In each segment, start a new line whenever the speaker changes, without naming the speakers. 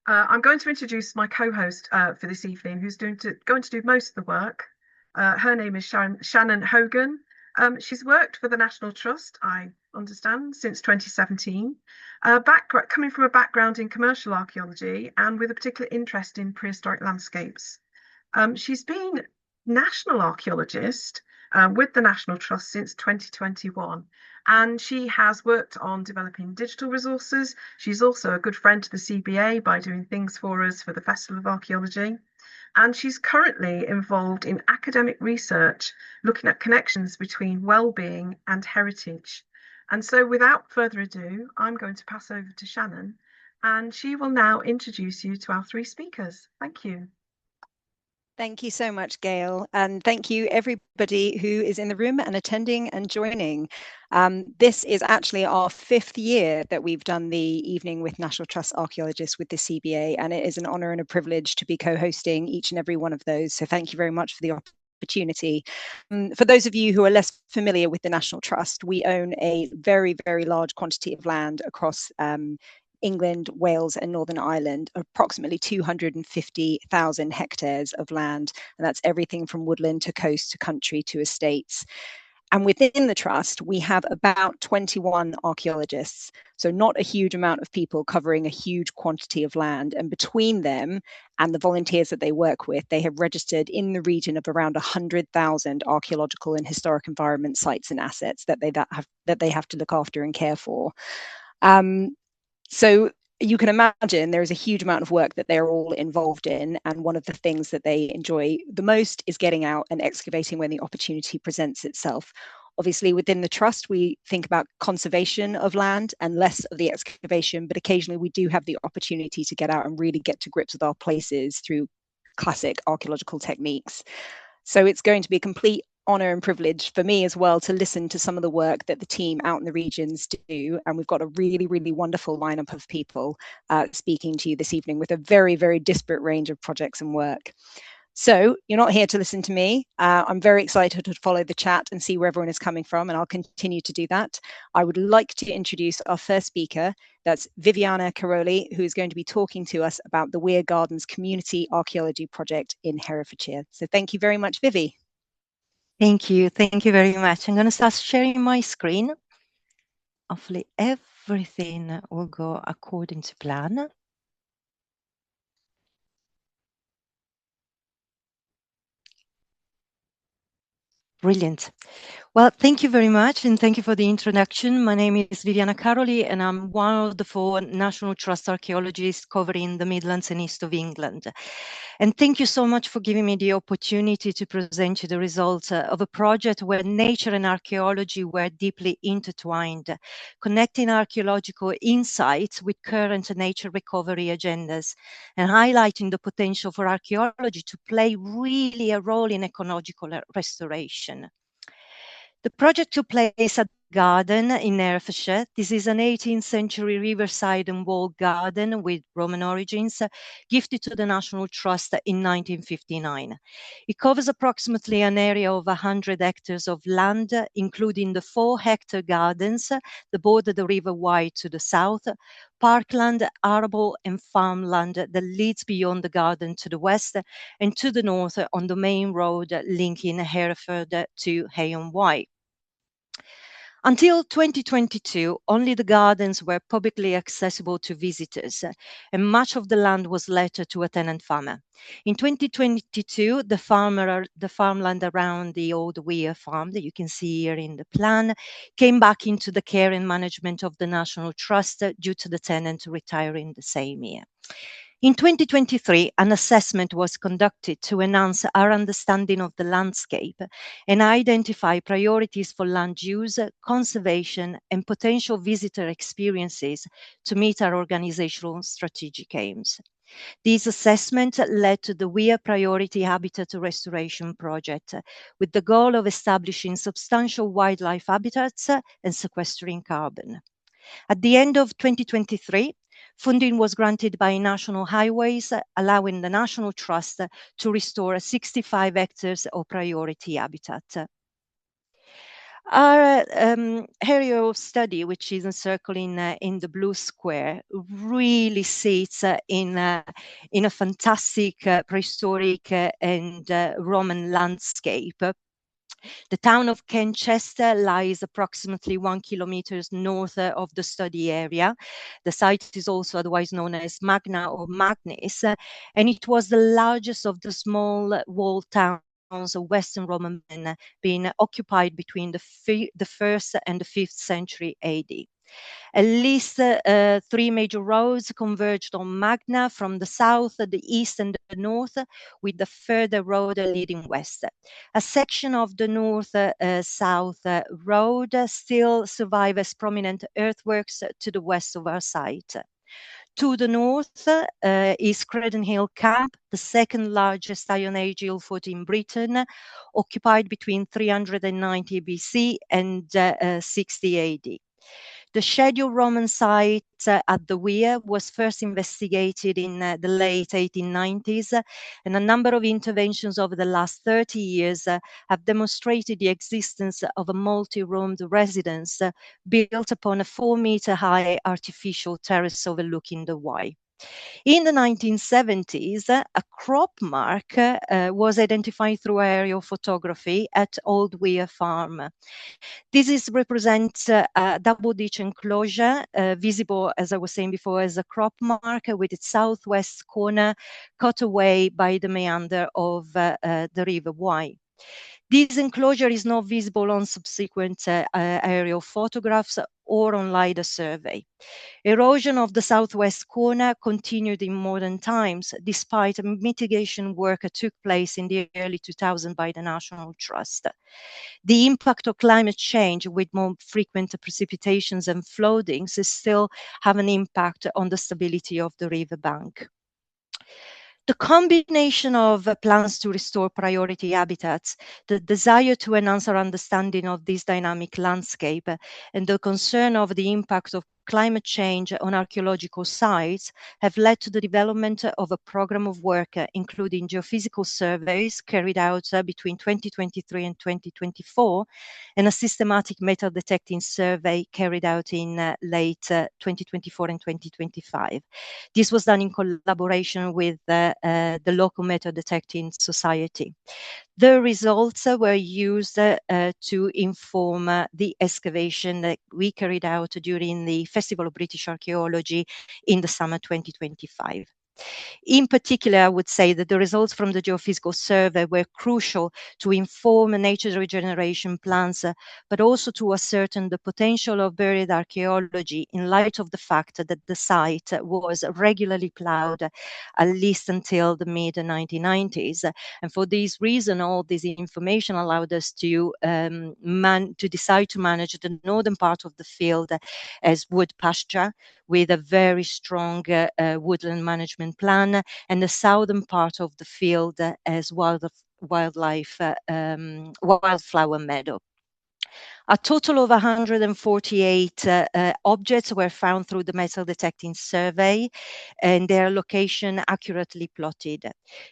I'm going to introduce my co-host for this evening, who's going to do most of the work. Her name is Shannon Hogan. She's worked for the National Trust, I understand, since 2017. Coming from a background in commercial archaeology and with a particular interest in prehistoric landscapes. She's been national archaeologist with the National Trust since 2021, and she has worked on developing digital resources. She's also a good friend to the CBA by doing things for us for the Festival of Archaeology. And she's currently involved in academic research looking at connections between well-being and heritage. And so without further ado, I'm going to pass over to Shannon, and she will now introduce you to our three speakers. Thank you.
Thank you so much, Gail, and thank you everybody who is in the room and attending and joining. This is actually our 5th year that we've done the Evening with National Trust Archaeologists with the CBA, and it is an honour and a privilege to be co-hosting each and every one of those. So thank you very much for the opportunity. For those of you who are less familiar with the National Trust, we own a very, very large quantity of land across England, Wales and Northern Ireland, approximately 250,000 hectares of land. And that's everything from woodland to coast to country to estates. And within the trust, we have about 21 archaeologists. So not a huge amount of people covering a huge quantity of land. And between them and the volunteers that they work with, they have registered in the region of around 100,000 archaeological and historic environment sites and assets that they have to look after and care for. So you can imagine there is a huge amount of work that they're all involved in. And one of the things that they enjoy the most is getting out and excavating when the opportunity presents itself. Obviously, within the trust, we think about conservation of land and less of the excavation, but occasionally we do have the opportunity to get out and really get to grips with our places through classic archaeological techniques. So it's going to be a complete honour and privilege for me as well to listen to some of the work that the team out in the regions do. And we've got a really, really wonderful lineup of people speaking to you this evening with a very, very disparate range of projects and work. So you're not here to listen to me. I'm very excited to follow the chat and see where everyone is coming from, and I'll continue to do that. I would like to introduce our first speaker. That's Viviana Caroli, who is going to be talking to us about the Weir Gardens Community Archaeology Project in Herefordshire. So thank you very much, Vivi.
Thank you very much. I'm going to start sharing my screen. Hopefully everything will go according to plan. Brilliant. Well, thank you very much, and thank you for the introduction. My name is Viviana Caroli, and I'm one of the 4 National Trust archaeologists covering the Midlands and East of England. And thank you so much for giving me the opportunity to present you the results of a project where nature and archaeology were deeply intertwined, connecting archaeological insights with current nature recovery agendas, and highlighting the potential for archaeology to play really a role in ecological restoration. The project took place at the garden in Herefordshire. This is an 18th century riverside and walled garden with Roman origins, gifted to the National Trust in 1959. It covers approximately an area of 100 hectares of land, including the 4-hectare gardens that border the River Weir to the south, parkland, arable and farmland that leads beyond the garden to the west, and to the north on the main road linking Hereford to Hay-on-Wye. Until 2022, only the gardens were publicly accessible to visitors, and much of the land was let to a tenant farmer. In 2022, the farmland around the old Weir farm that you can see here in the plan came back into the care and management of the National Trust due to the tenant retiring the same year. In 2023, an assessment was conducted to enhance our understanding of the landscape and identify priorities for land use, conservation, and potential visitor experiences to meet our organizational strategic aims. This assessment led to the Weir Priority Habitat Restoration Project, with the goal of establishing substantial wildlife habitats and sequestering carbon. At the end of 2023, funding was granted by National Highways, allowing the National Trust to restore 65 hectares of priority habitat. Our area of study, which is encircled in the blue square, really sits in a fantastic prehistoric and Roman landscape. The town of Kenchester lies approximately 1 kilometer north of the study area. The site is also otherwise known as Magna or Magnis, and it was the largest of the small walled towns of Western Roman men, being occupied between the 1st and the 5th century AD. At least 3 major roads converged on Magna from the south, the east, and the north, with the further road leading west. A section of the north-south road still survive as prominent earthworks to the west of our site. To the north is Credon Hill Camp, the second largest Iron Age hill fort in Britain, occupied between 390 BC and 60 AD. The scheduled Roman site at the Weir was first investigated in the late 1890s, and a number of interventions over the last 30 years have demonstrated the existence of a multi-roomed residence built upon a 4-meter-high artificial terrace overlooking the Wye. In the 1970s, a crop mark was identified through aerial photography at Old Weir Farm. This represents a double ditch enclosure, visible, as I was saying before, as a crop mark with its southwest corner cut away by the meander of the River Wye. This enclosure is not visible on subsequent aerial photographs or on LiDAR survey. Erosion of the southwest corner continued in modern times, despite mitigation work that took place in the early 2000s by the National Trust. The impact of climate change with more frequent precipitations and floodings still have an impact on the stability of the riverbank. The combination of plans to restore priority habitats, the desire to enhance our understanding of this dynamic landscape, and the concern of the impact of climate change on archaeological sites have led to the development of a program of work, including geophysical surveys carried out between 2023 and 2024, and a systematic metal detecting survey carried out in late 2024 and 2025. This was done in collaboration with the local metal detecting society. The results were used to inform the excavation that we carried out during the Festival of British Archaeology in the summer 2025. In particular, I would say that the results from the geophysical survey were crucial to inform nature regeneration plans, but also to ascertain the potential of buried archaeology in light of the fact that the site was regularly plowed at least until the mid-1990s. And for this reason, all this information allowed us to decide to manage the northern part of the field as wood pasture, with a very strong woodland management plan, and the southern part of the field as wildflower meadow. A total of 148 objects were found through the metal detecting survey, and their location accurately plotted.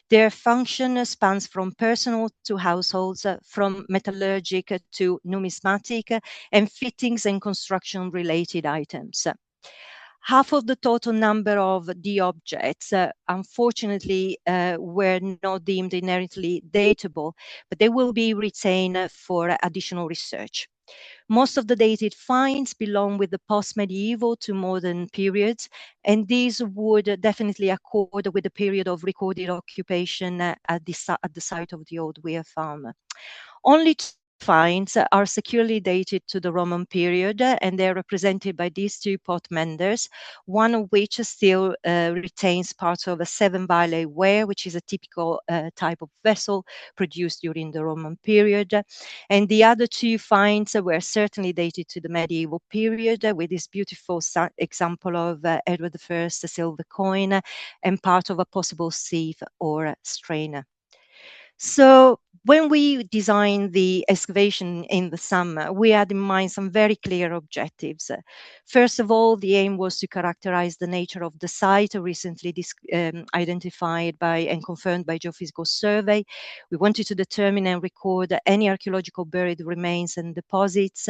Their function spans from personal to households, from metallurgic to numismatic, and fittings and construction related items. Half of the total number of the objects, unfortunately, were not deemed inherently datable, but they will be retained for additional research. Most of the dated finds belong with the post-medieval to modern periods, and these would definitely accord with the period of recorded occupation at the site of the old Weir farm. Only finds are securely dated to the Roman period, and they're represented by these two pot menders, one of which still retains parts of a 7-bale ware, which is a typical type of vessel produced during the Roman period. And the other two finds were certainly dated to the medieval period, with this beautiful example of Edward I silver coin and part of a possible sieve or strainer. So when we designed the excavation in the summer, we had in mind some very clear objectives. First of all, the aim was to characterize the nature of the site recently identified by and confirmed by Geophysical Survey. We wanted to determine and record any archaeological buried remains and deposits.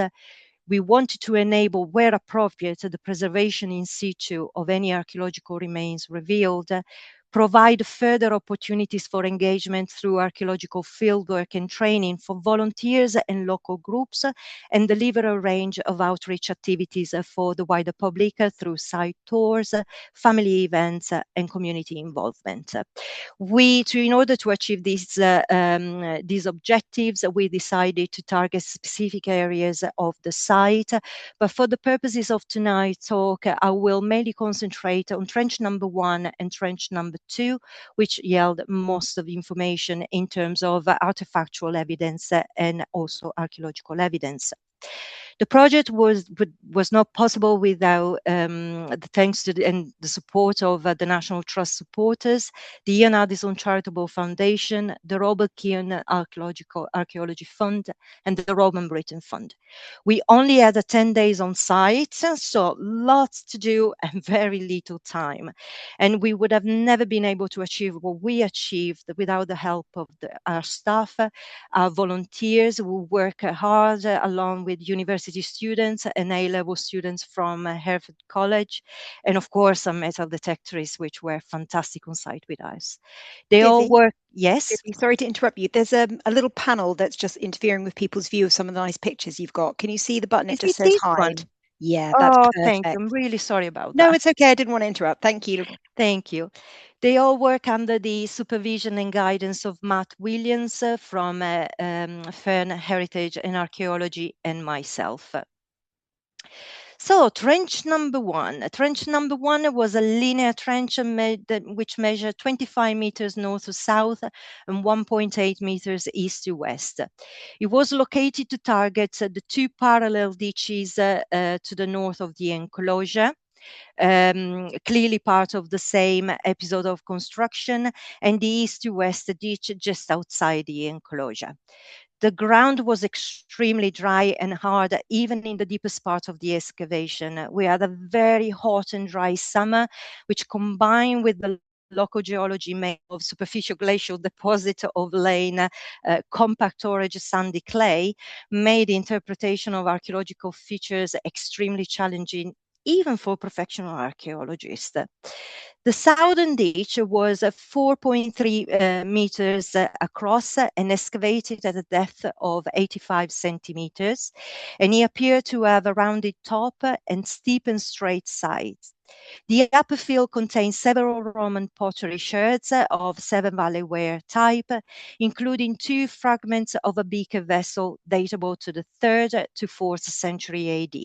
We wanted to enable, where appropriate, the preservation in situ of any archaeological remains revealed, provide further opportunities for engagement through archaeological fieldwork and training for volunteers and local groups, and deliver a range of outreach activities for the wider public through site tours, family events, and community involvement. In order to achieve these objectives, we decided to target specific areas of the site. But for the purposes of tonight's talk, I will mainly concentrate on trench number 1 and trench number 2, which yield most of the information in terms of artifactual evidence and also archaeological evidence. The project was not possible without the thanks to and the support of the National Trust supporters, the Ian Addison Charitable Foundation, the Robert Keane Archaeology Fund, and the Roman Britain Fund. We only had 10 days on site, so lots to do and very little time. And we would have never been able to achieve what we achieved without the help of our staff, our volunteers who work hard along with university students and A-level students from Hereford College, and of course some metal detectorists which were fantastic on site with us. They all work. Yes.
Vivi, sorry to interrupt you. There's a little panel that's just interfering with people's view of some of the nice pictures you've got. Can you see the button? It just says hide.
One?
Yeah, that's perfect.
Thank you. I'm really sorry about that.
No, it's okay. I didn't want to interrupt. Thank you.
Thank you. They all work under the supervision and guidance of Matt Williams from Fern Heritage and Archaeology and myself. So trench number 1. Trench number 1 was a linear trench which measured 25 meters north to south and 1.8 meters east to west. It was located to target the 2 parallel ditches to the north of the enclosure. Clearly part of the same episode of construction, and the east to west ditch just outside the enclosure. The ground was extremely dry and hard, even in the deepest part of the excavation. We had a very hot and dry summer, which combined with the local geology made of superficial glacial deposit of laying compact orange sandy clay, made the interpretation of archaeological features extremely challenging, even for professional archaeologists. The southern ditch was 4.3 meters across and excavated at a depth of 85 centimeters, and it appeared to have a rounded top and steep and straight sides. The upper field contains several Roman pottery sherds of Severn Valley Weir type, including 2 fragments of a beaker vessel datable to the 3rd to 4th century AD,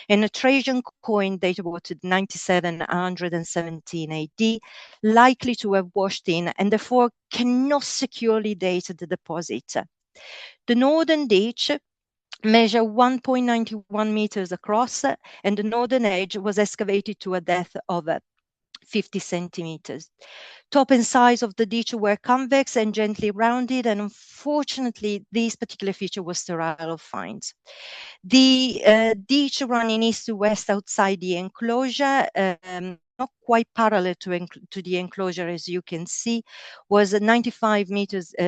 and a Trajan coin datable to 9717 AD, likely to have washed in and therefore cannot securely date the deposit. The northern ditch measure 1.91 meters across, and the northern edge was excavated to a depth of 50 centimeters. Top and sides of the ditch were convex and gently rounded, and unfortunately, this particular feature was sterile of finds. The ditch running east to west outside the enclosure, not quite parallel to the enclosure, as you can see, was 95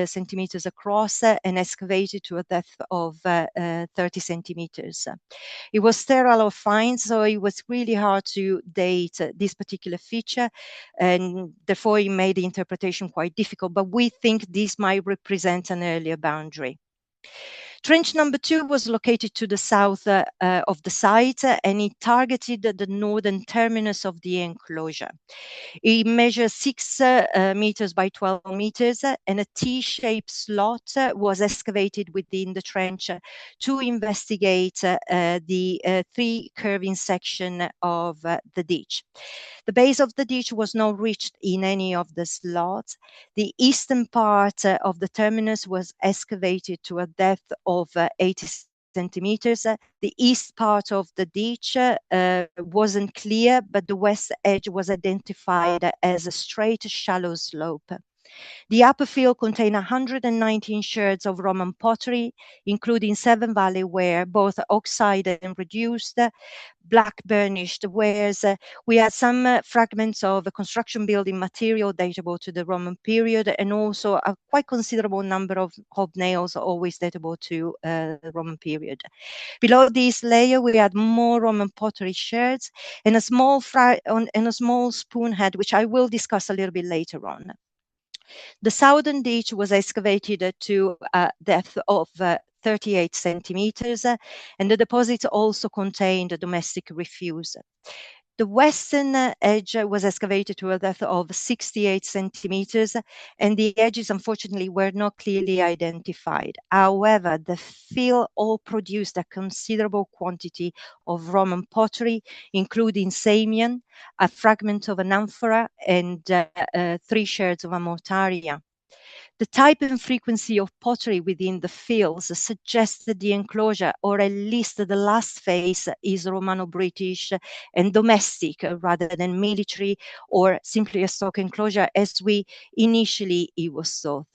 centimeters across and excavated to a depth of 30 centimeters. It was sterile of finds, so it was really hard to date this particular feature, and therefore it made the interpretation quite difficult, but we think this might represent an earlier boundary. Trench number 2 was located to the south of the site, and it targeted the northern terminus of the enclosure. It measured 6 meters by 12 meters, and a T-shaped slot was excavated within the trench to investigate the 3 curving section of the ditch. The base of the ditch was not reached in any of the slots. The eastern part of the terminus was excavated to a depth of 80 centimeters. The east part of the ditch wasn't clear, but the west edge was identified as a straight, shallow slope. The upper field contained 119 sherds of Roman pottery, including Seven Valley ware, both oxide and reduced, black burnished wares. We had some fragments of construction building material datable to the Roman period, and also a quite considerable number of hobnails, always datable to the Roman period. Below this layer, we had more Roman pottery sherds and a small spoonhead, which I will discuss a little bit later on. The southern ditch was excavated to a depth of 38 centimeters, and the deposit also contained domestic refuse. The western edge was excavated to a depth of 68 centimeters, and the edges unfortunately were not clearly identified. However, the field all produced a considerable quantity of Roman pottery, including Samian, a fragment of an amphora, and 3 sherds of a mortaria. The type and frequency of pottery within the fields suggests that the enclosure, or at least the last phase, is Romano-British and domestic rather than military or simply a stock enclosure, as we initially it was thought.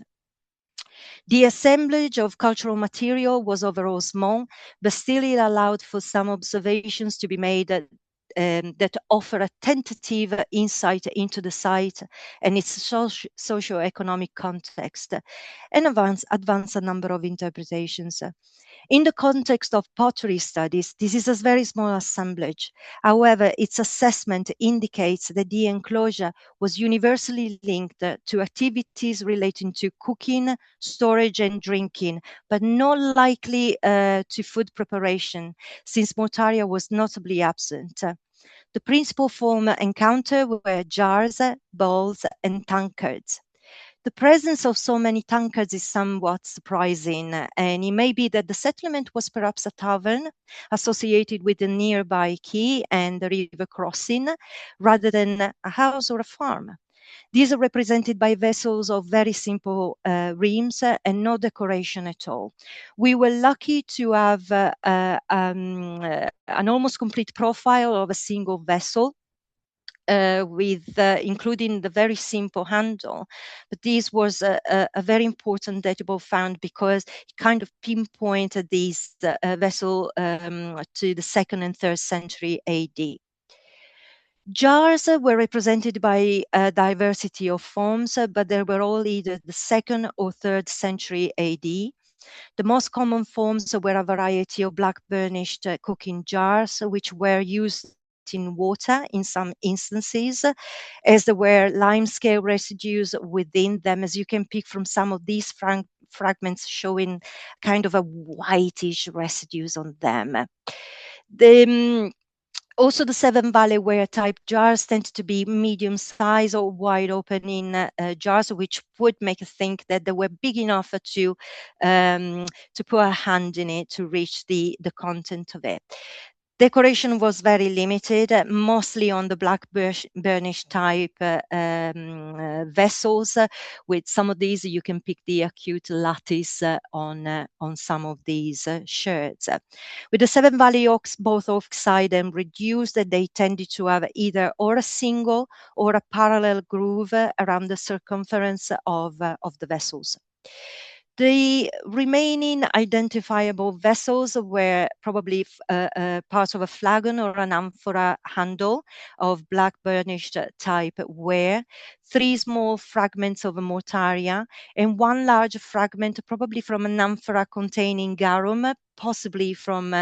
The assemblage of cultural material was overall small, but still it allowed for some observations to be made that offer a tentative insight into the site and its socio-economic context, and advance a number of interpretations. In the context of pottery studies, this is a very small assemblage. However, its assessment indicates that the enclosure was universally linked to activities relating to cooking, storage, and drinking, but not likely to food preparation, since mortaria was notably absent. The principal form encountered were jars, bowls, and tankards. The presence of so many tankards is somewhat surprising, and it may be that the settlement was perhaps a tavern associated with the nearby quay and the river crossing, rather than a house or a farm. These are represented by vessels of very simple rims and no decoration at all. We were lucky to have an almost complete profile of a single vessel, with including the very simple handle. But this was a very important datable found because it kind of pinpointed these vessel to the 2nd and 3rd century AD. Jars were represented by a diversity of forms, but they were all either the 2nd or 3rd century AD. The most common forms were a variety of black burnished cooking jars, which were used in water in some instances, as there were limescale residues within them, as you can pick from some of these fragments showing kind of a whitish residues on them. Also, the Seven Valley ware type jars tend to be medium size or wide opening jars, which would make us think that they were big enough to put a hand in it to reach the content of it. Decoration was very limited, mostly on the black burnished type vessels. With some of these, you can pick the acute lattice on some of these sherds. With the Seven Valley both oxide and reduced, they tended to have either or a single or a parallel groove around the circumference of the vessels. The remaining identifiable vessels were probably part of a flagon or an amphora handle of black burnished type ware, 3 small fragments of a mortaria, and 1 large fragment, probably from an amphora containing garum, possibly from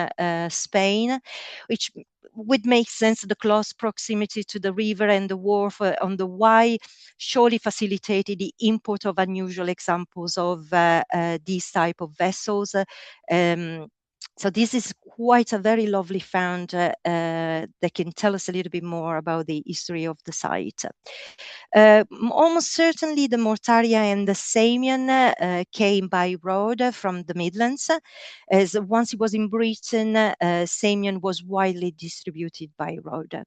Spain, which would make sense. The close proximity to the river and the wharf on the Wye surely facilitated the import of unusual examples of these type of vessels. So this is quite a very lovely found that can tell us a little bit more about the history of the site. Almost certainly the mortaria and the Samian came by road from the Midlands, as once it was in Britain, Samian was widely distributed by road.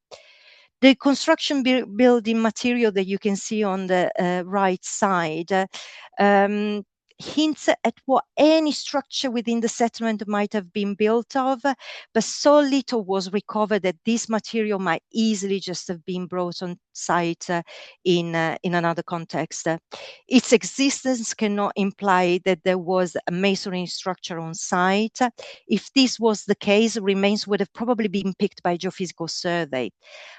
The construction building material that you can see on the right side hints at what any structure within the settlement might have been built of, but so little was recovered that this material might easily just have been brought on site in another context. Its existence cannot imply that there was a masonry structure on site. If this was the case, remains would have probably been picked by geophysical survey.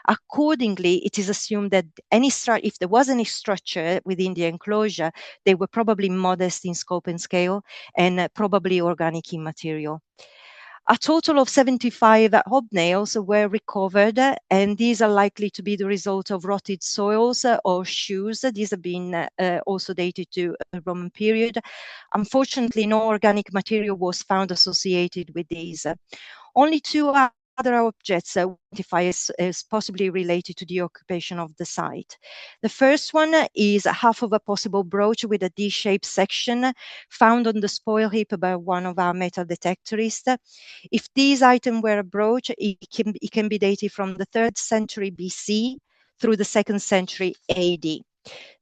Accordingly, it is assumed that if there was any structure within the enclosure, they were probably modest in scope and scale, and probably organic in material. A total of 75 hobnails were recovered, and these are likely to be the result of rotted soils or shoes. These have been also dated to a Roman period. Unfortunately, no organic material was found associated with these. Only two other objects identified as possibly related to the occupation of the site. The first one is half of a possible brooch with a D-shaped section found on the spoil heap by one of our metal detectorists. If this item were a brooch, it can be dated from the 3rd century BC through the 2nd century AD.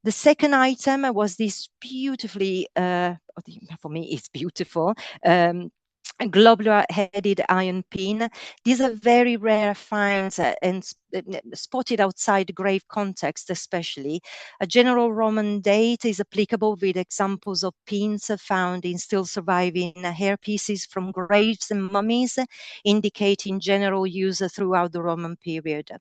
The second item was this beautifully, for me it's beautiful, a globular-headed iron pin. These are very rare finds and spotted outside grave context especially. A general Roman date is applicable with examples of pins found in still surviving hair pieces from graves and mummies, indicating general use throughout the Roman period.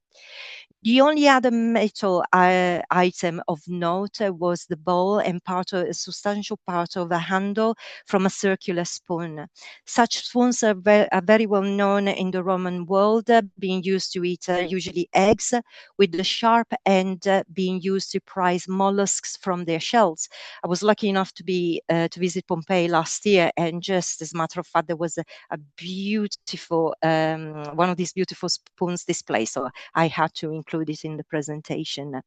The only other metal item of note was the bowl and a substantial part of a handle from a circular spoon. Such spoons are very well known in the Roman world, being used to eat usually eggs, with the sharp end being used to prise mollusks from their shells. I was lucky enough to visit Pompeii last year, and just as a matter of fact, there was a beautiful one of these beautiful spoons displayed, so I had to include it in the presentation.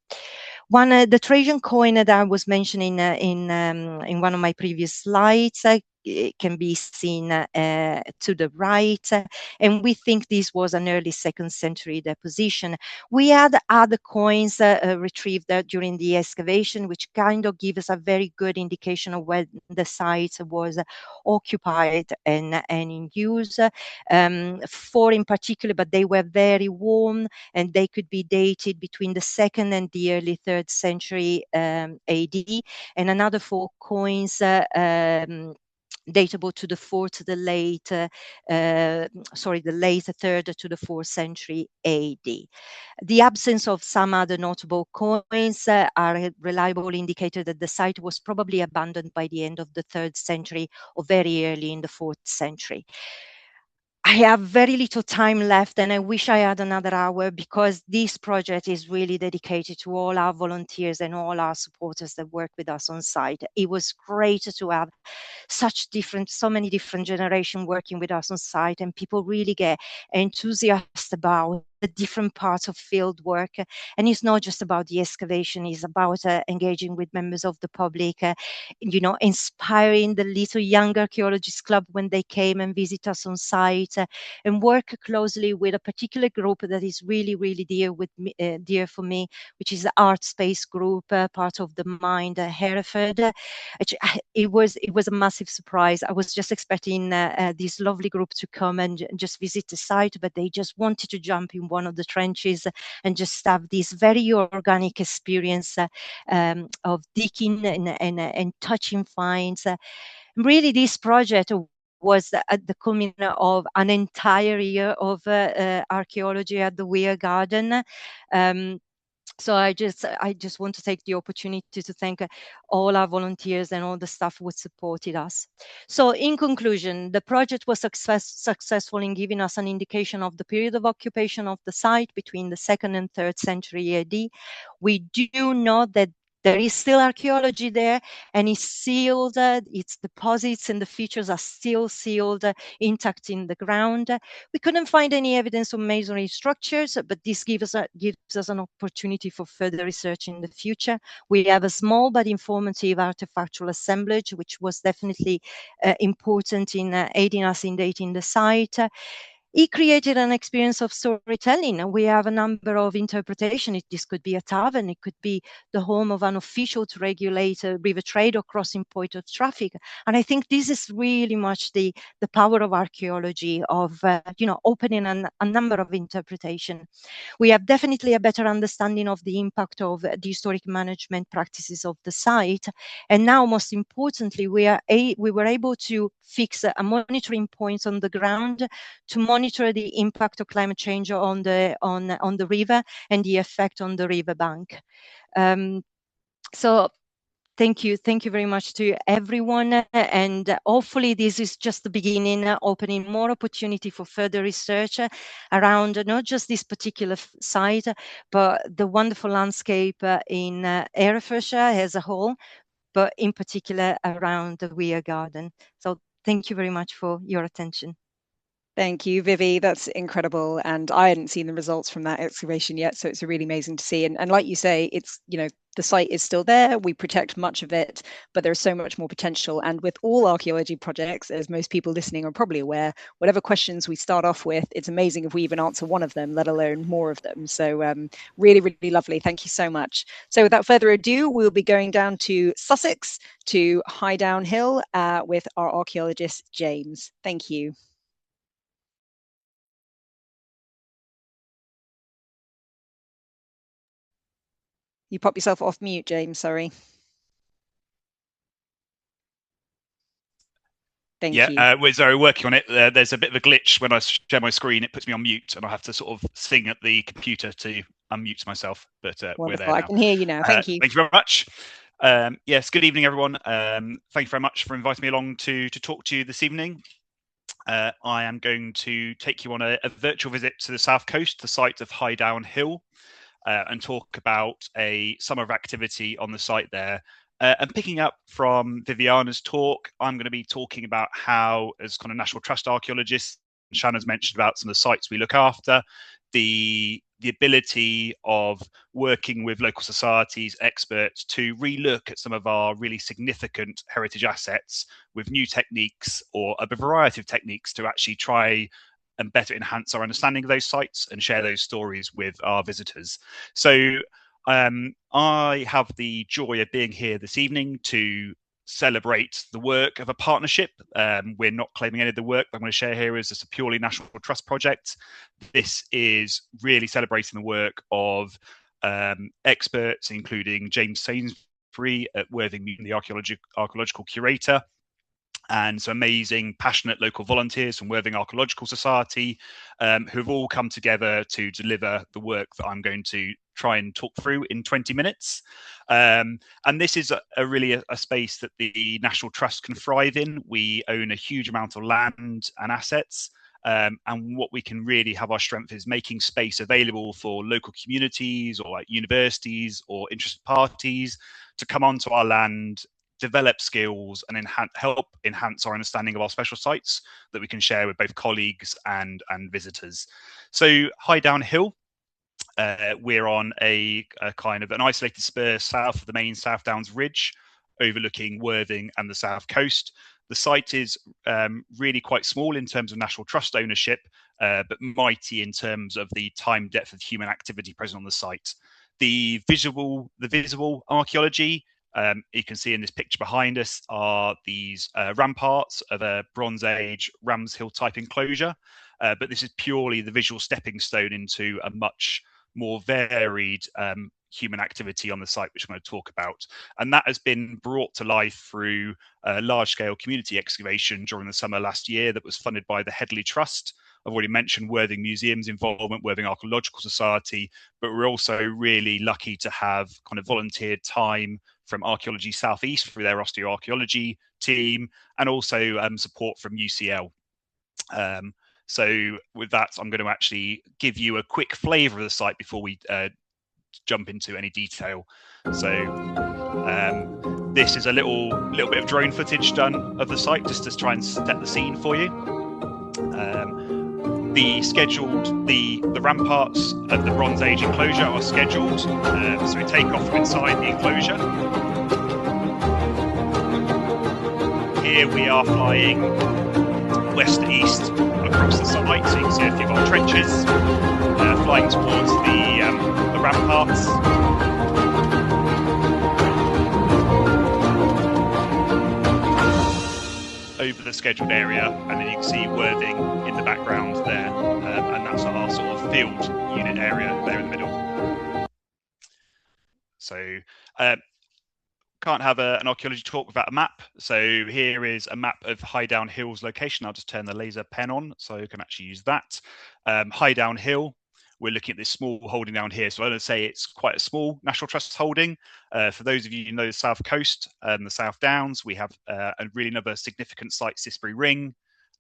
The Trajan coin that I was mentioning in one of my previous slides it can be seen to the right, and we think this was an early 2nd century deposition. We had other coins retrieved during the excavation, which kind of give us a very good indication of when the site was occupied and in use. 4 in particular, but they were very worn, and they could be dated between the 2nd and the early 3rd century AD, and another 4 coins datable to the late 3rd to the 4th century AD. The absence of some other notable coins are a reliable indicator that the site was probably abandoned by the end of the 3rd century or very early in the 4th century. I have very little time left, and I wish I had another hour, because this project is really dedicated to all our volunteers and all our supporters that work with us on site. It was great to have so many different generations working with us on site, and people really get enthusiastic about the different parts of field work. And it's not just about the excavation, it's about engaging with members of the public, inspiring the little young archaeologists club when they came and visit us on site, and work closely with a particular group that is really, really dear for me, which is the Art Space group, part of the Mind Hereford. It was a massive surprise. I was just expecting this lovely group to come and just visit the site, but they just wanted to jump in one of the trenches and just have this very organic experience of digging and touching finds. Really, this project was at the culmination of an entire year of archaeology at the Weir Garden. So I just want to take the opportunity to thank all our volunteers and all the staff who supported us. So in conclusion, the project was successful in giving us an indication of the period of occupation of the site between the 2nd and 3rd century AD. We do know that there is still archaeology there, and it's sealed. Its deposits and the features are still sealed, intact in the ground. We couldn't find any evidence of masonry structures, but this gives us an opportunity for further research in the future. We have a small but informative artifactual assemblage, which was definitely important in aiding us in dating the site. He created an experience of storytelling, and we have a number of interpretations. This could be a tavern, it could be the home of an official to regulate a river trade or crossing point of traffic. And I think this is really much the power of archaeology, of opening a number of interpretations. We have definitely a better understanding of the impact of the historic management practices of the site. And now, most importantly, we were able to fix a monitoring points on the ground to monitor the impact of climate change on the river and the effect on the riverbank. So thank you very much to everyone, and hopefully this is just the beginning, opening more opportunity for further research around not just this particular site, but the wonderful landscape in Herefordshire as a whole, but in particular around the Weir Garden. So thank you very much for your attention.
Thank you, Vivi. That's incredible. And I hadn't seen the results from that excavation yet, so it's really amazing to see. And like you say, it's, the site is still there. We protect much of it, but there's so much more potential. And with all archaeology projects, as most people listening are probably aware, whatever questions we start off with, it's amazing if we even answer one of them, let alone more of them. So really, really lovely. Thank you so much. So without further ado, we'll be going down to Sussex, to Highdown Hill with our archaeologist, James. Thank you. You pop yourself off mute, James, sorry. Thank you.
We're sorry, working on it. There's a bit of a glitch when I share my screen. It puts me on mute, and I have to sort of sing at the computer to unmute myself. But we're there now.
I can hear you now. Thank you.
Thank you very much. Yes, good evening, everyone. Thank you very much for inviting me along to talk to you this evening. I am going to take you on a virtual visit to the south coast, the site of Highdown Hill, and talk about a summer of activity on the site there. And picking up from Viviana's talk, I'm going to be talking about how, as kind of National Trust archaeologists, Shannon's mentioned about some of the sites we look after, the ability of working with local societies, experts to relook at some of our really significant heritage assets with new techniques, or a variety of techniques, to actually try and better enhance our understanding of those sites and share those stories with our visitors. So I have the joy of being here this evening to celebrate the work of a partnership. We're not claiming any of the work that I'm going to share here as a purely National Trust project. This is really celebrating the work of experts, including James Sainsbury at Worthing Museum, the archaeological curator, and some amazing, passionate local volunteers from Worthing Archaeological Society, who've all come together to deliver the work that I'm going to try and talk through in 20 minutes. And this is really a space that the National Trust can thrive in. We own a huge amount of land and assets. And what we can really have our strength is making space available for local communities, or like universities or interested parties, to come onto our land, develop skills, and help enhance our understanding of our special sites that we can share with both colleagues and visitors. So Highdown Hill, we're on a kind of an isolated spur south of the main South Downs Ridge, overlooking Worthing and the south coast. The site is really quite small in terms of National Trust ownership, but mighty in terms of the time, depth of human activity present on the site. The visible archaeology, you can see in this picture behind us, are these ramparts of a Bronze Age Rams Hill type enclosure, but this is purely the visual stepping stone into a much more varied human activity on the site, which I'm going to talk about. And that has been brought to life through a large-scale community excavation during the summer last year that was funded by the Headley Trust. I've already mentioned Worthing Museum's involvement, Worthing Archaeological Society, but we're also really lucky to have kind of volunteered time from Archaeology South East through their osteoarchaeology team, and also support from UCL. So with that, I'm going to actually give you a quick flavour of the site before we jump into any detail. So this is a little bit of drone footage done of the site, just to try and set the scene for you. The ramparts of the Bronze Age enclosure are scheduled, so we take off from inside the enclosure. Here we are flying west to east across the site. So you can see a few of our trenches flying towards the ramparts. Over the scheduled area, and then you can see Worthing in the background there, and that's our sort of field unit area there in the middle. So can't have an archaeology talk without a map. So here is a map of Highdown Hill's location. I'll just turn the laser pen on so you can actually use that. Highdown Hill, we're looking at this small holding down here. So I'm going to say it's quite a small National Trust holding. For those of you who know the South Coast and the South Downs, we have really another significant site, Sisbury Ring,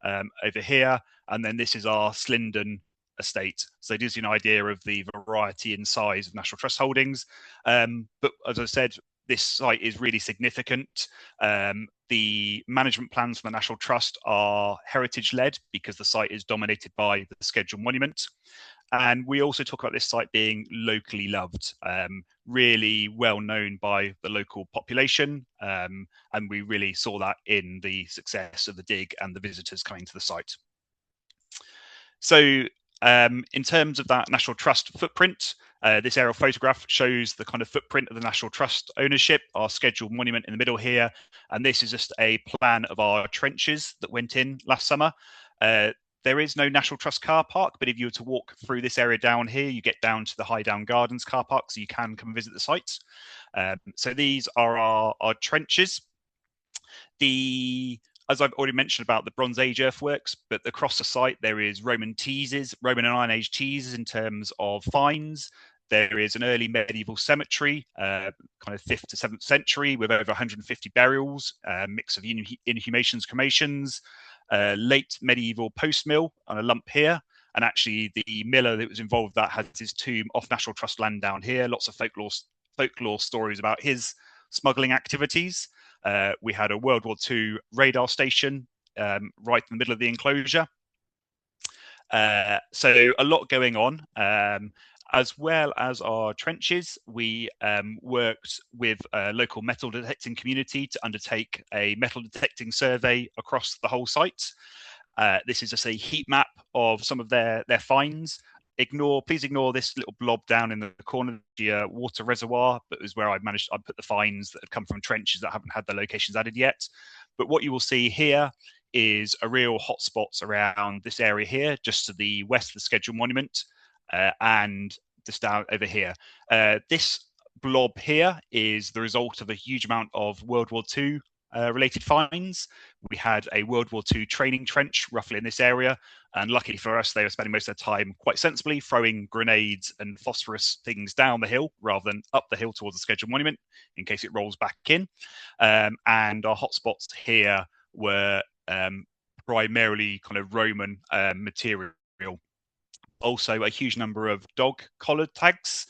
over here. And then this is our Slindon estate. So it gives you an idea of the variety and size of National Trust holdings. But as I said, this site is really significant. The management plans for the National Trust are heritage-led because the site is dominated by the scheduled monument. And we also talk about this site being locally loved, really well known by the local population. And we really saw that in the success of the dig and the visitors coming to the site. So in terms of that National Trust footprint, this aerial photograph shows the kind of footprint of the National Trust ownership, our scheduled monument in the middle here. And this is just a plan of our trenches that went in last summer. There is no National Trust car park, but if you were to walk through this area down here, you get down to the Highdown Gardens car park, so you can come and visit the site. So these are our trenches. As I've already mentioned about the Bronze Age earthworks, but across the site there is Roman teases, Roman and Iron Age teases in terms of finds. There is an early medieval cemetery, kind of 5th to 7th century, with over 150 burials, mix of inhumations, cremations, late medieval post mill on a lump here. And actually the miller that was involved with that had his tomb off National Trust land down here. Lots of folklore stories about his smuggling activities. We had a World War II radar station right in the middle of the enclosure. So a lot going on. As well as our trenches, we worked with a local metal detecting community to undertake a metal detecting survey across the whole site. This is just a heat map of some of their finds. Please ignore this little blob down in the corner of the water reservoir, but it was where I put the finds that have come from trenches that haven't had their locations added yet. But what you will see here is a real hotspot around this area here, just to the west of the scheduled monument, and just down over here. This blob here is the result of a huge amount of World War II related finds. We had a World War II training trench roughly in this area, and luckily for us, they were spending most of their time quite sensibly throwing grenades and phosphorus things down the hill rather than up the hill towards the scheduled monument in case it rolls back in. And our hotspots here were primarily kind of Roman material. Also a huge number of dog collared tags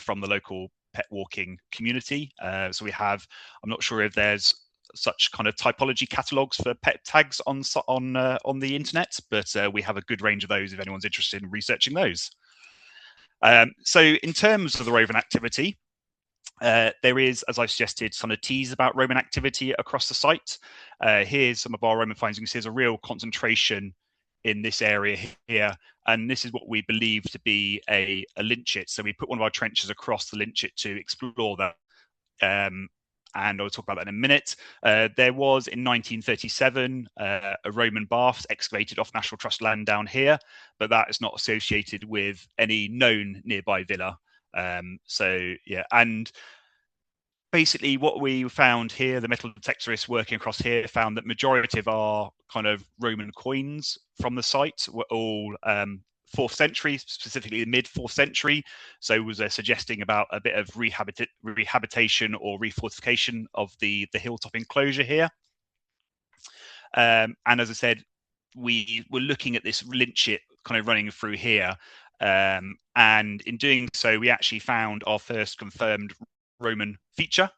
from the local pet walking community. So we have, I'm not sure if there's such kind of typology catalogs for pet tags on the internet, but we have a good range of those if anyone's interested in researching those. So in terms of the Roman activity, there is, as I suggested, some of tease about Roman activity across the site. Here's some of our Roman finds. You can see there's a real concentration in this area here, and this is what we believe to be a lynchet. So we put one of our trenches across the lynchet to explore that. And I'll talk about that in a minute. There was in 1937 a Roman bath excavated off National Trust land down here, but that is not associated with any known nearby villa. So yeah, and basically what we found here, the metal detectorists working across here found that majority of our kind of Roman coins from the site were all 4th century, specifically the mid 4th century. So was suggesting about a bit of rehabilitation or refortification of the hilltop enclosure here. And as I said, we were looking at this lynchet kind of running through here. And in doing so, we actually found our first confirmed Roman feature.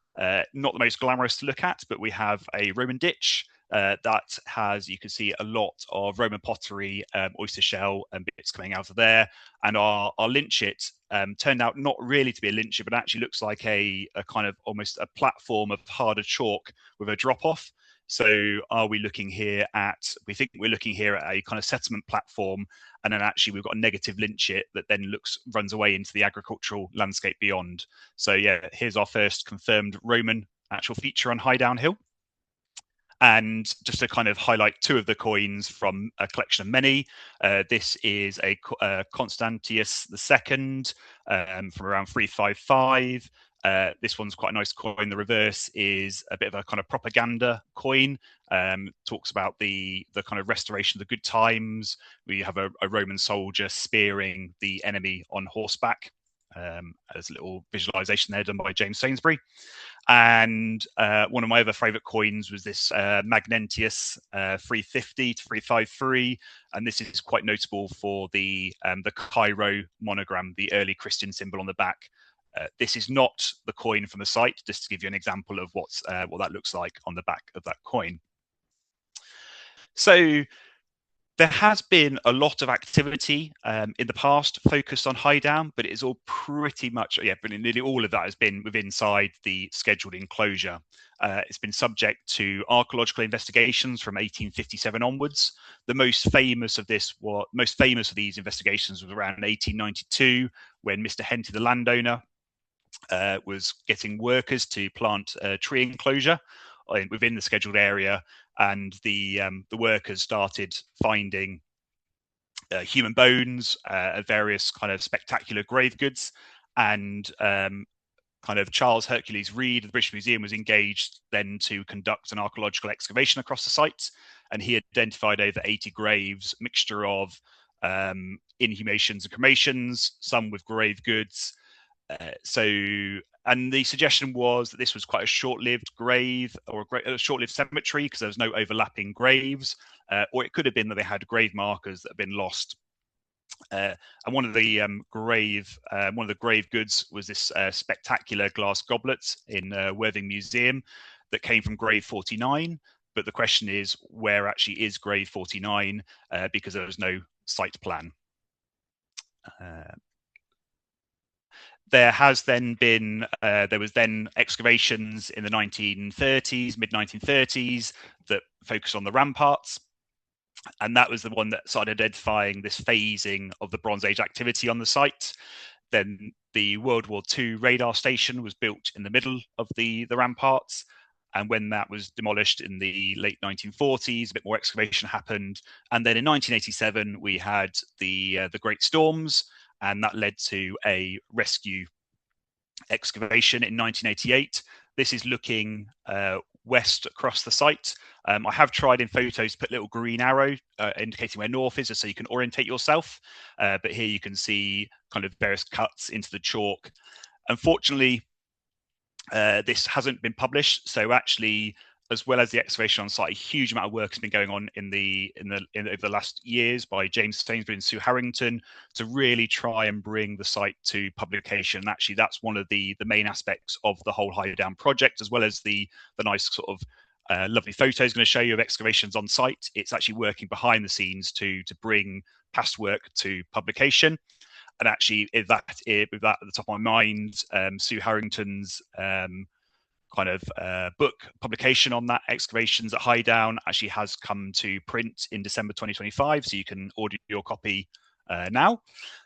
Not the most glamorous to look at, but we have a Roman ditch that has, you can see, a lot of Roman pottery, oyster shell and bits coming out of there. And our lynchet turned out not really to be a lynchet, but actually looks like a kind of almost a platform of harder chalk with a drop off. So are we looking here at, we think we're looking here at a kind of settlement platform, and then actually we've got a negative lynchite that then runs away into the agricultural landscape beyond. So yeah, here's our first confirmed Roman actual feature on Highdown Hill. And just to kind of highlight two of the coins from a collection of many, this is a Constantius II from around 355. This one's quite a nice coin. The reverse is a bit of a kind of propaganda coin. Talks about the kind of restoration of the good times. We have a Roman soldier spearing the enemy on horseback. As a little visualization there done by James Sainsbury. And one of my other favorite coins was this Magnentius 350 to 353, and this is quite notable for the Cairo monogram, the early Christian symbol on the back. This is not the coin from the site, just to give you an example of what that looks like on the back of that coin. So there has been a lot of activity in the past focused on Highdown, but it is all pretty much, but nearly all of that has been inside the scheduled enclosure. It's been subject to archaeological investigations from 1857 onwards. The most famous of these investigations was around 1892, when Mr. Henty, the landowner, was getting workers to plant a tree enclosure within the scheduled area, and the workers started finding human bones, various kind of spectacular grave goods, and kind of Charles Hercules Reed of the British Museum was engaged then to conduct an archaeological excavation across the site, and he identified over 80 graves, mixture of inhumations and cremations, some with grave goods. And the suggestion was that this was quite a short-lived grave or a short-lived cemetery because there was no overlapping graves, or it could have been that they had grave markers that had been lost. And one of the grave goods was this spectacular glass goblet in Worthing Museum that came from grave 49. But the question is, where actually is grave 49? Because there was no site plan. There was then excavations in the 1930s, mid-1930s, that focused on the ramparts. And that was the one that started identifying this phasing of the Bronze Age activity on the site. Then the World War II radar station was built in the middle of the ramparts. And when that was demolished in the late 1940s, a bit more excavation happened. And then in 1987, we had the Great Storms, and that led to a rescue excavation in 1988. This is looking west across the site. I have tried in photos to put a little green arrow indicating where north is, just so you can orientate yourself. But here you can see kind of various cuts into the chalk. Unfortunately, this hasn't been published. So actually, as well as the excavation on site, a huge amount of work has been going on over the last years by James Sainsbury and Sue Harrington to really try and bring the site to publication. And actually, that's one of the main aspects of the whole Highdown project, as well as the nice sort of lovely photos going to show you of excavations on site. It's actually working behind the scenes to bring past work to publication. And actually, with that at the top of my mind, Sue Harrington's kind of book publication on that, Excavations at Highdown, actually has come to print in December 2025, so you can order your copy now,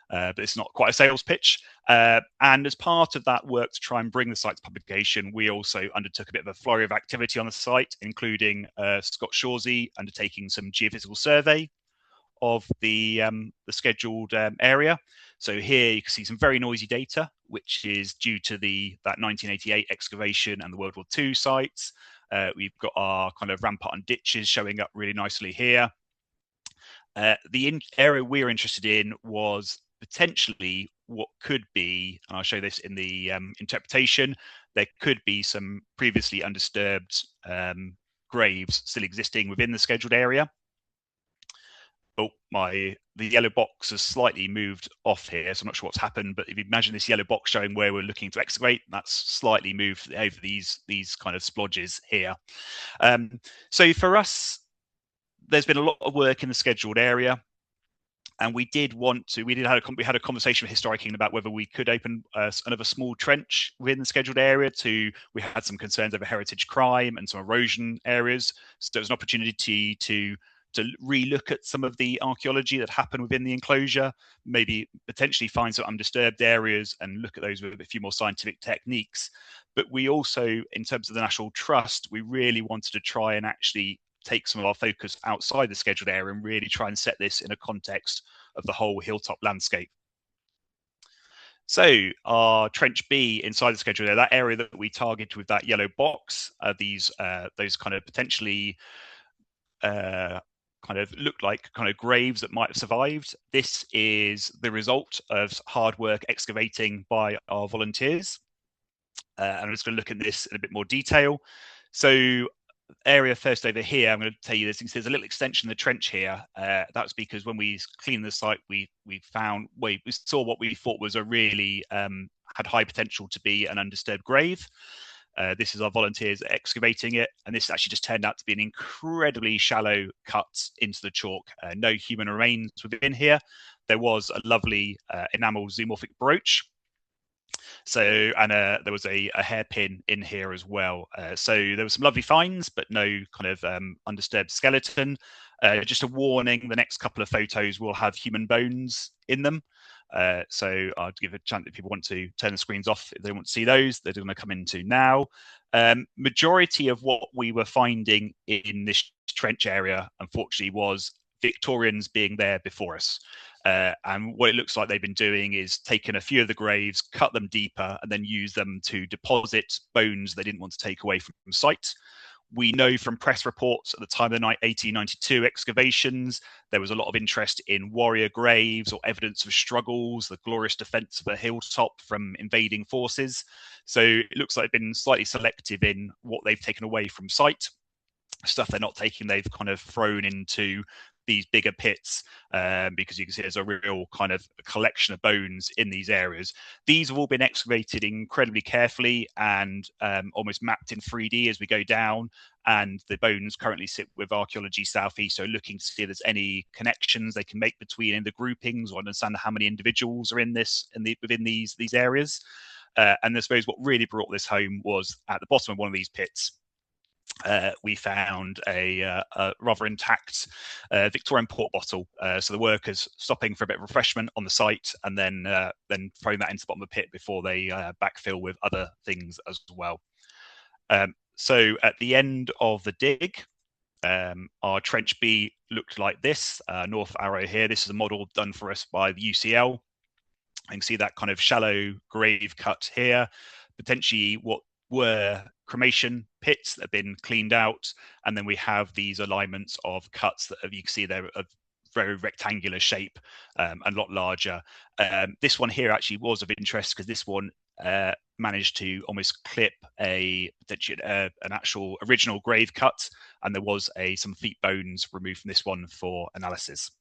but it's not quite a sales pitch. And as part of that work to try and bring the site to publication, we also undertook a bit of a flurry of activity on the site, including Scott Shawsey undertaking some geophysical survey of the scheduled area. So here you can see some very noisy data, which is due to that 1988 excavation and the World War II sites. We've got our kind of rampart and ditches showing up really nicely here. The area we're interested in was potentially what could be, and I'll show this in the interpretation, there could be some previously undisturbed graves still existing within the scheduled area. Oh, the yellow box has slightly moved off here, so I'm not sure what's happened, but if you imagine this yellow box showing where we're looking to excavate, that's slightly moved over these kind of splodges here. So for us, there's been a lot of work in the scheduled area. And we had a conversation with Historic England about whether we could open another small trench within the scheduled area. We had some concerns over heritage crime and some erosion areas. So there was an opportunity to relook at some of the archaeology that happened within the enclosure, maybe potentially find some undisturbed areas and look at those with a few more scientific techniques. But we also, in terms of the National Trust, we really wanted to try and actually take some of our focus outside the scheduled area and really try and set this in a context of the whole hilltop landscape. So our trench B inside the scheduled area, that area that we targeted with that yellow box, those kind of potentially kind of look like kind of graves that might have survived. This is the result of hard work excavating by our volunteers. And I'm just going to look at this in a bit more detail. So area first over here, I'm going to tell you this. There's a little extension of the trench here. That's because when we cleaned the site, we saw what we thought was a really had high potential to be an undisturbed grave. This is our volunteers excavating it, and this actually just turned out to be an incredibly shallow cut into the chalk. No human remains within here. There was a lovely enamel zoomorphic brooch. So, and there was a hairpin in here as well. So there were some lovely finds, but no kind of undisturbed skeleton. Just a warning, the next couple of photos will have human bones in them. So I'll give a chance if people want to turn the screens off, if they want to see those, they're going to come into now. Majority of what we were finding in this trench area, unfortunately, was Victorians being there before us. And what it looks like they've been doing is taking a few of the graves, cut them deeper, and then use them to deposit bones they didn't want to take away from site. We know from press reports at the time of the 1892 excavations, there was a lot of interest in warrior graves or evidence of struggles, the glorious defense of a hilltop from invading forces. So it looks like they've been slightly selective in what they've taken away from site. Stuff they're not taking, they've kind of thrown into these bigger pits, because you can see there's a real kind of collection of bones in these areas. These have all been excavated incredibly carefully and almost mapped in 3D as we go down. And the bones currently sit with Archaeology Southeast, so looking to see if there's any connections they can make between the groupings or understand how many individuals are in within these areas. And I suppose what really brought this home was at the bottom of one of these pits, we found a rather intact Victorian port bottle. So the workers stopping for a bit of refreshment on the site and then throwing that into the bottom of the pit before they backfill with other things as well. So at the end of the dig, our trench B looked like this. North arrow here. This is a model done for us by the UCL. You can see that kind of shallow grave cut here. Potentially what were cremation pits that have been cleaned out, and then we have these alignments of cuts that you can see they're a very rectangular shape, and a lot larger. This one here actually was of interest because this one managed to almost clip an actual original grave cut, and there was some feet bones removed from this one for analysis.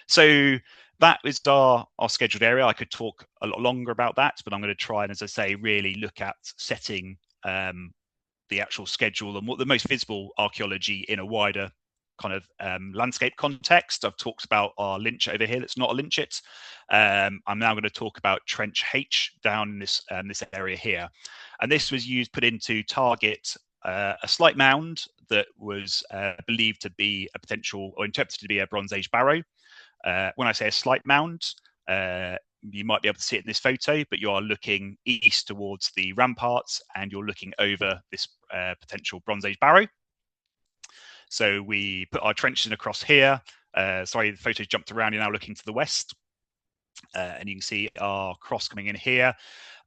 So that is our scheduled area. I could talk a lot longer about that, but I'm going to try and, as I say, really look at setting the actual schedule and what the most visible archaeology in a wider kind of landscape context. I've talked about our lynch over here. That's not a lynchet. I'm now going to talk about Trench H down in this area here. And this was put in to target a slight mound that was believed to be a potential, or interpreted to be, a Bronze Age barrow. When I say a slight mound, you might be able to see it in this photo, but you are looking east towards the ramparts and you're looking over this potential Bronze Age barrow. So we put our trenches in across here. Sorry, the photo jumped around. You're now looking to the west. And you can see our cross coming in here.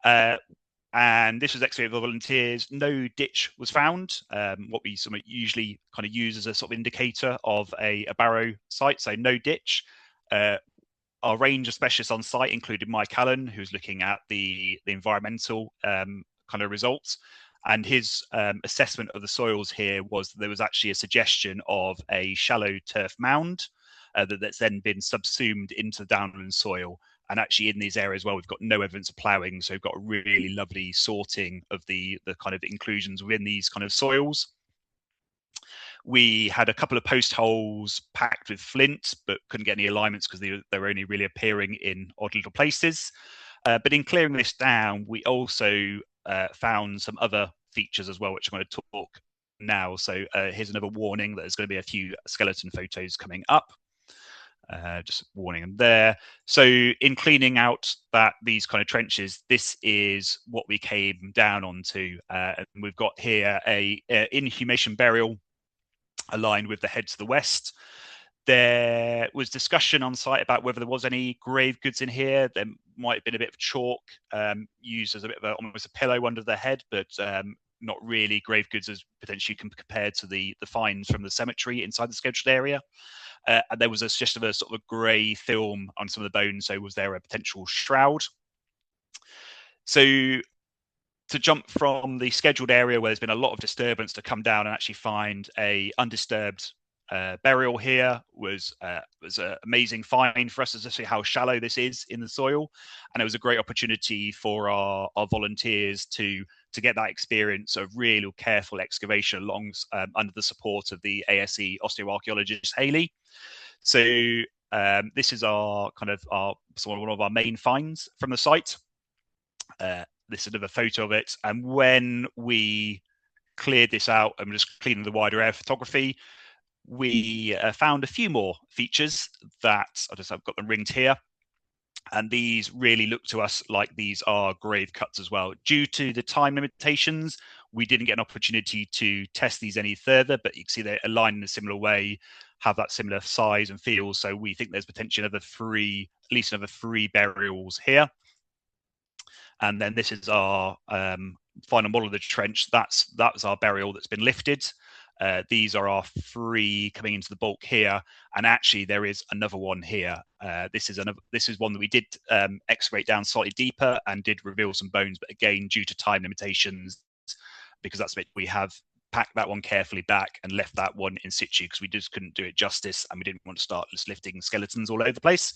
And this was excavated by volunteers. No ditch was found. What we usually kind of use as a sort of indicator of a barrow site. So no ditch. Our range of specialists on site included Mike Allen, who's looking at the environmental kind of results. And his assessment of the soils here was that there was actually a suggestion of a shallow turf mound that's then been subsumed into the downland soil. And actually in these areas, well, we've got no evidence of ploughing. So we've got a really lovely sorting of the kind of inclusions within these kind of soils. We had a couple of post holes packed with flint, but couldn't get any alignments because they were only really appearing in odd little places. But in clearing this down, we also found some other features as well, which I'm going to talk now. So here's another warning that there's going to be a few skeleton photos coming up. Just warning them there. So in cleaning out these kind of trenches, this is what we came down onto. And we've got here a inhumation burial aligned with the head to the west. There was discussion on site about whether there was any grave goods in here. There might have been a bit of chalk used as a bit of almost a pillow under the head, but not really grave goods as potentially compared to the finds from the cemetery inside the scheduled area. And there was just a sort of a grey film on some of the bones. So was there a potential shroud? So to jump from the scheduled area where there's been a lot of disturbance to come down and actually find a undisturbed burial here was an amazing find for us to see how shallow this is in the soil, and it was a great opportunity for our volunteers to get that experience of real careful excavation along under the support of the ASE osteoarchaeologist Hayley. So this is one of our main finds from the site. This is another photo of it, and when we cleared this out and just cleaning the wider air photography, we found a few more features that I've got them ringed here, and these really look to us like these are grave cuts as well. Due to the time limitations, we didn't get an opportunity to test these any further, but you can see they're aligned in a similar way, have that similar size and feel. So we think there's potentially at least another three burials here. And then this is our final model of the trench. That's our burial that's been lifted. These are our three coming into the bulk here, and actually there is another one here. This is one that we did excavate down slightly deeper and did reveal some bones, but again, due to time limitations, because that's it, we have packed that one carefully back and left that one in situ because we just couldn't do it justice, and we didn't want to start just lifting skeletons all over the place.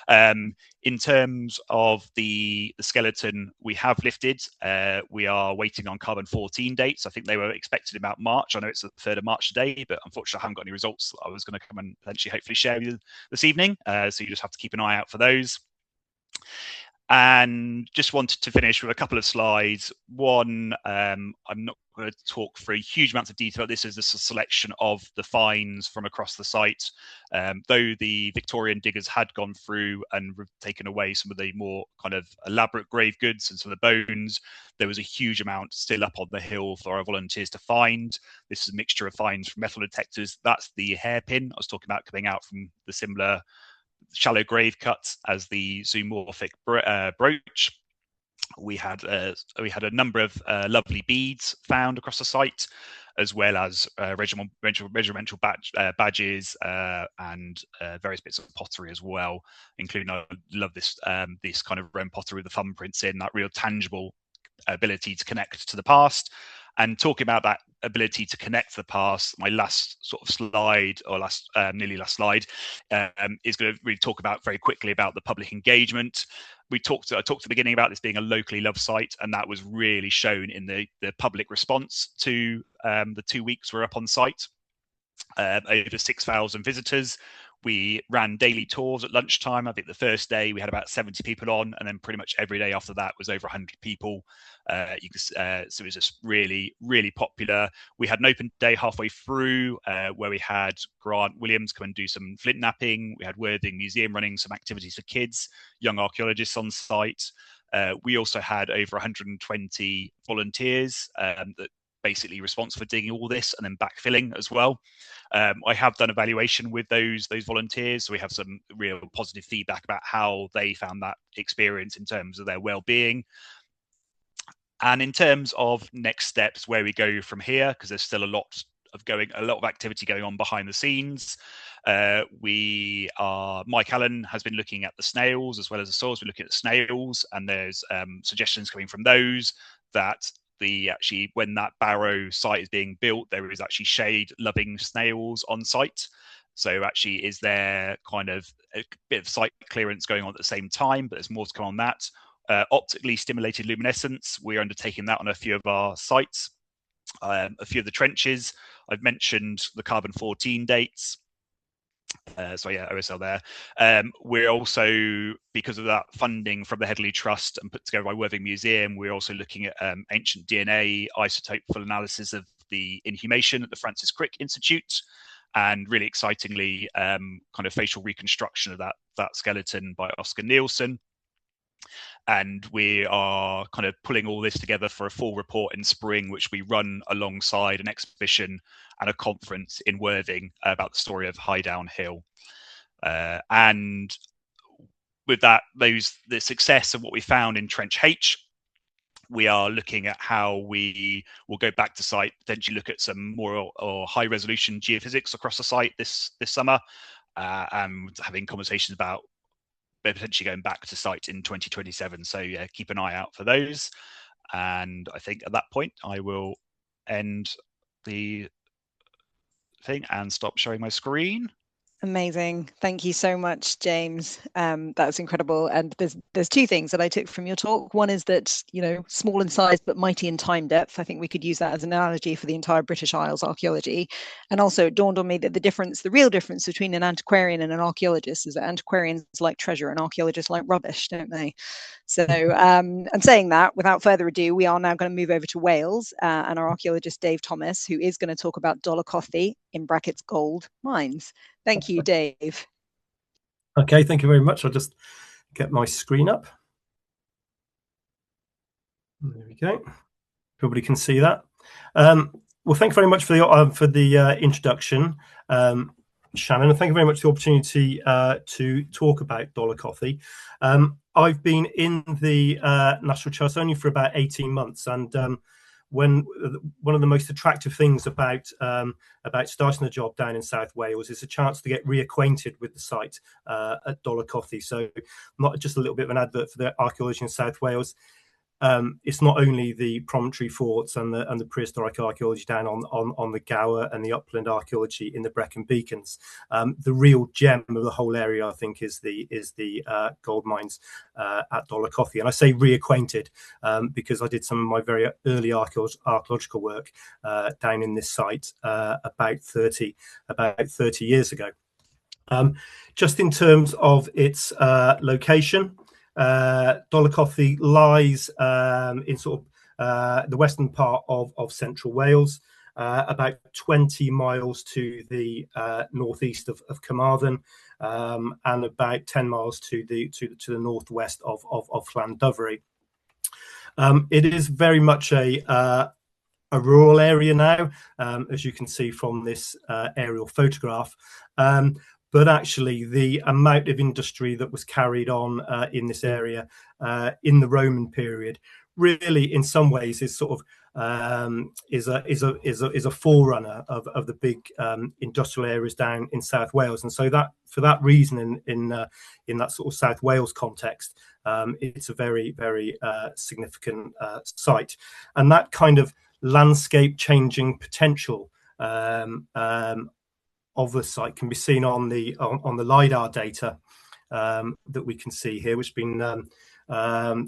In terms of the skeleton we have lifted, we are waiting on carbon-14 dates. I think they were expected about March. I know it's the 3rd of March today, but unfortunately I haven't got any results I was going to come and potentially hopefully share with you this evening. So you just have to keep an eye out for those. And just wanted to finish with a couple of slides. One, I'm not going to talk for huge amounts of detail. This is a selection of the finds from across the site. Though the Victorian diggers had gone through and taken away some of the more kind of elaborate grave goods and some of the bones, there was a huge amount still up on the hill for our volunteers to find. This is a mixture of finds from metal detectors. That's the hairpin I was talking about coming out from the similar shallow grave cuts as the zoomorphic brooch. We had a number of lovely beads found across the site, as well as regimental badges and various bits of pottery as well, including, I love this kind of Roman pottery with the thumbprints in, that real tangible ability to connect to the past. And talking about that ability to connect to the past, my last sort of slide, or nearly last slide, is going to really talk about very quickly about the public engagement. I talked at the beginning about this being a locally loved site, and that was really shown in the public response to the 2 weeks we're up on site. Over 6,000 visitors. We ran daily tours at lunchtime. I think the first day we had about 70 people on, and then pretty much every day after that was over 100 people. So it was just really, really popular. We had an open day halfway through where we had Grant Williams come and do some flint napping. We had Worthing Museum running some activities for kids, young archaeologists on site. We also had over 120 volunteers that basically responsible for digging all this and then backfilling as well. I have done evaluation with those volunteers, so we have some real positive feedback about how they found that experience in terms of their well-being. And in terms of next steps, where we go from here, because there's still a lot of activity going on behind the scenes. Mike Allen has been looking at the snails as well as the soils. We're looking at the snails, and there's suggestions coming from those that when that barrow site is being built, there is actually shade-loving snails on site. So actually, is there kind of a bit of site clearance going on at the same time? But there's more to come on that. Optically stimulated luminescence, we're undertaking that on a few of our sites. A few of the trenches I've mentioned the carbon-14 dates. So yeah, OSL there. We're also, because of that funding from the Headley Trust and put together by Worthing Museum, we're also looking at ancient DNA isotope full analysis of the inhumation at the Francis Crick Institute, and really excitingly, kind of facial reconstruction of that skeleton by Oscar Nielsen. And we are kind of pulling all this together for a full report in spring, which we run alongside an exhibition and a conference in Worthing about the story of Highdown Hill. And with that, the success of what we found in Trench H, we are looking at how we will go back to site, potentially look at some more or high resolution geophysics across the site this summer, and having conversations about potentially going back to site in 2027. So yeah, keep an eye out for those. And I think at that point, I will end the thing and stop sharing my screen.
Amazing. Thank you so much, James. That's incredible. And there's two things that I took from your talk. One is that, you know, small in size but mighty in time depth. I think we could use that as an analogy for the entire British Isles archaeology. And also it dawned on me that the real difference between an antiquarian and an archaeologist is that antiquarians like treasure and archaeologists like rubbish, don't they? So, and saying that, without further ado, we are now going to move over to Wales and our archaeologist, Dave Thomas, who is going to talk about Dolaucothi, in brackets, gold mines. Thank you, Dave.
Okay, thank you very much. I'll just get my screen up. There we go. Everybody can see that. Well, thank you very much for the introduction, Shannon, and thank you very much for the opportunity to talk about Dolaucothi. I've been in the National Trust only for about 18 months, and one of the most attractive things about starting the job down in South Wales is a chance to get reacquainted with the site at Dolaucothi. So, not just a little bit of an advert for the archaeology in South Wales. It's not only the promontory forts and the prehistoric archaeology down on the Gower and the upland archaeology in the Brecon Beacons. The real gem of the whole area, I think, is the gold mines at Dolaucothi. And I say reacquainted because I did some of my very early archaeological work down in this site about 30 years ago. Just in terms of its location, Dolaucothi lies in sort of the western part of central Wales, about 20 miles to the northeast of Carmarthen, and about 10 miles to the northwest of Llandovery. It is very much a rural area now, as you can see from this aerial photograph. But actually, the amount of industry that was carried on in this area in the Roman period really, in some ways, is sort of is a forerunner of the big industrial areas down in South Wales. And so that, for that reason, in that sort of South Wales context, it's a very, very significant site. And that kind of landscape changing potential of the site can be seen on the LiDAR data that we can see here, which has been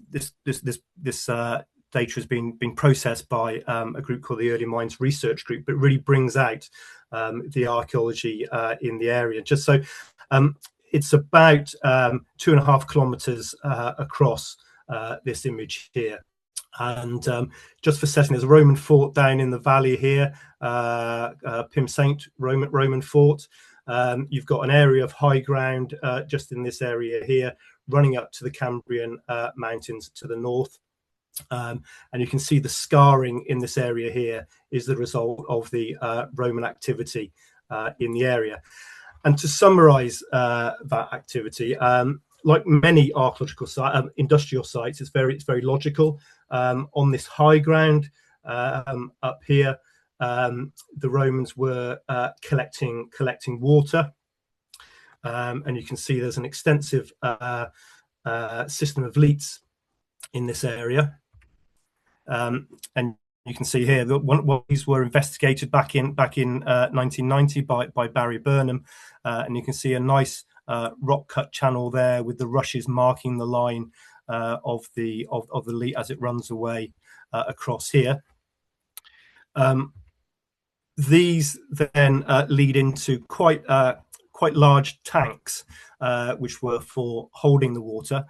this data has been processed by a group called the Early Mines Research Group, but really brings out the archaeology in the area. Just so it's about 2.5 kilometers across this image here. And just for setting, there's a Roman fort down in the valley here, Pumsaint Roman fort. You've got an area of high ground just in this area here, running up to the Cambrian mountains to the north. And you can see the scarring in this area here is the result of the Roman activity in the area. And to summarize that activity, like many archaeological industrial sites, it's very logical. On this high ground up here, the Romans were collecting water, and you can see there's an extensive system of leats in this area, and you can see here that one of these were investigated back in 1990 by Barry Burnham, and you can see a nice rock cut channel there with the rushes marking the line of the leat as it runs away across here. these then lead into quite large tanks, which were for holding the water.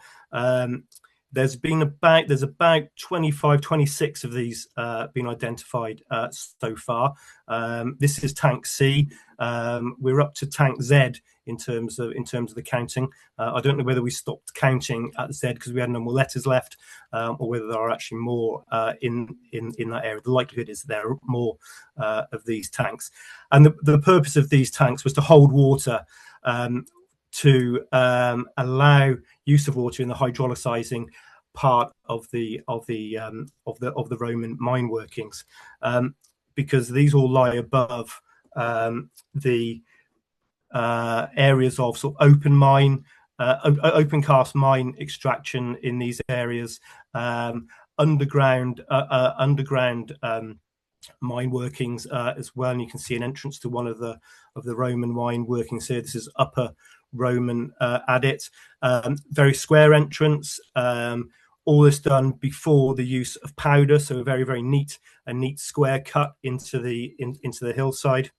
There's about 25, 26 of these been identified so far. This is tank C. We're up to tank Z in terms of the counting. I don't know whether we stopped counting at Z because we had no more letters left, or whether there are actually more in that area. The likelihood is there are more of these tanks, and the purpose of these tanks was to hold water, to allow use of water in the hydrolyzing part of the Roman mine workings, because these all lie above the areas of sort of open cast mine extraction in these areas, underground mine workings as well. And you can see an entrance to one of the Roman mine workings here. This is Upper Roman adit, very square entrance. All this done before the use of powder, so a very neat square cut into the hillside.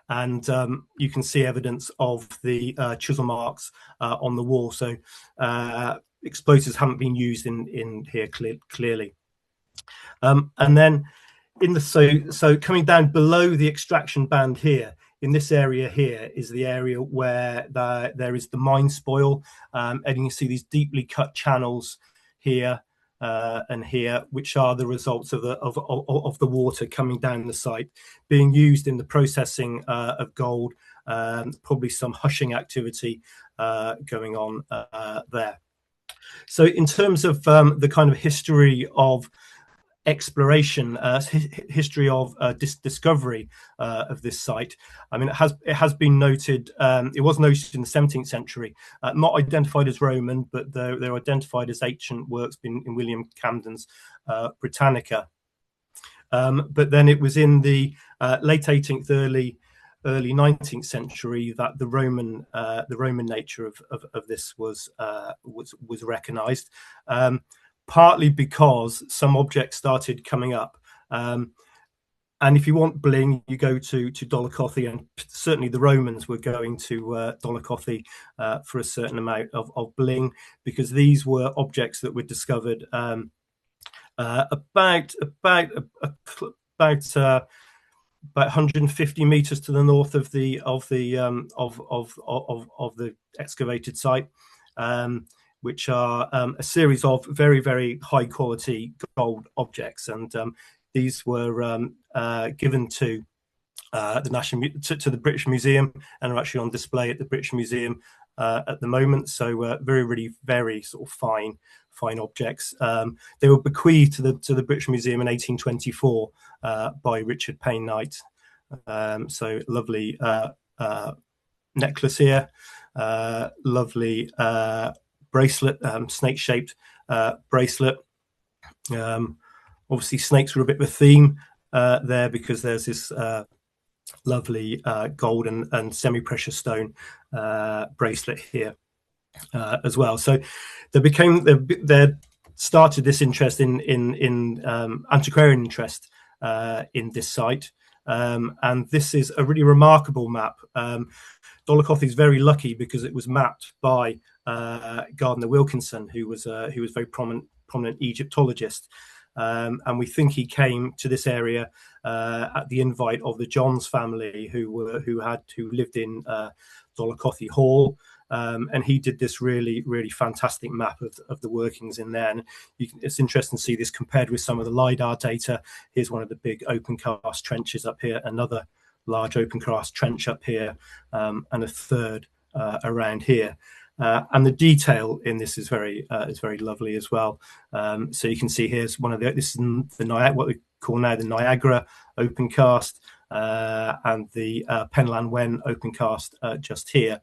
And you can see evidence of the chisel marks on the wall. So explosives haven't been used in here clearly. And then so coming down below the extraction band here, in this area here is the area where there is the mine spoil, and you can see these deeply cut channels here and here, which are the results of the water coming down the site, being used in the processing of gold. Probably some hushing activity going on there. So in terms of the kind of history of exploration, history of discovery of this site, I mean, it has been noted. It was noted in the 17th century, not identified as Roman, but they're identified as ancient works in William Camden's Britannica. But then it was in the late 18th, early 19th century that the Roman nature of this was recognised. Partly because some objects started coming up. And if you want bling, you go to Dolaucothi, and certainly the Romans were going to Dolaucothi for a certain amount of bling, because these were objects that were discovered about 150 meters to the north of the excavated site. Which are a series of very high quality gold objects, and these were given to the British Museum, and are actually on display at the British Museum at the moment. So very sort of fine objects. They were bequeathed to the British Museum in 1824 by Richard Payne Knight. So lovely necklace here, lovely bracelet, snake-shaped bracelet. Obviously, snakes were a bit of a theme there, because there's this lovely gold and semi-precious stone bracelet here as well. So there started this interest in antiquarian interest in this site, and this is a really remarkable map. Dolaucothi is very lucky because it was mapped by Gardner Wilkinson, who was very prominent Egyptologist, and we think he came to this area at the invite of the Johns family, who lived in Dolaucothi Hall, and he did this really fantastic map of the workings in there. And it's interesting to see this compared with some of the LiDAR data. Here's one of the big open cast trenches up here, another large open cast trench up here, and a third around here. And the detail in this is very lovely as well. So you can see here's this is what we call now the Niagara open cast, and the Penlan Wen open cast just here.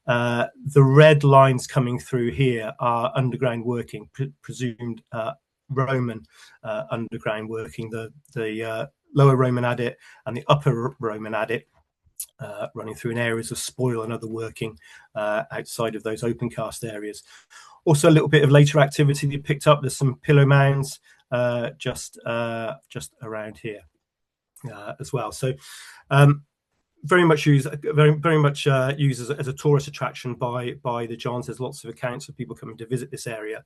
The red lines coming through here are underground working, presumed Roman underground working. The lower Roman adit and the upper Roman adit running through in areas of spoil and other working outside of those open cast areas. Also a little bit of later activity that picked up. There's some pillow mounds just around here. as well. So very much used as a tourist attraction by the Johns. There's lots of accounts of people coming to visit this area.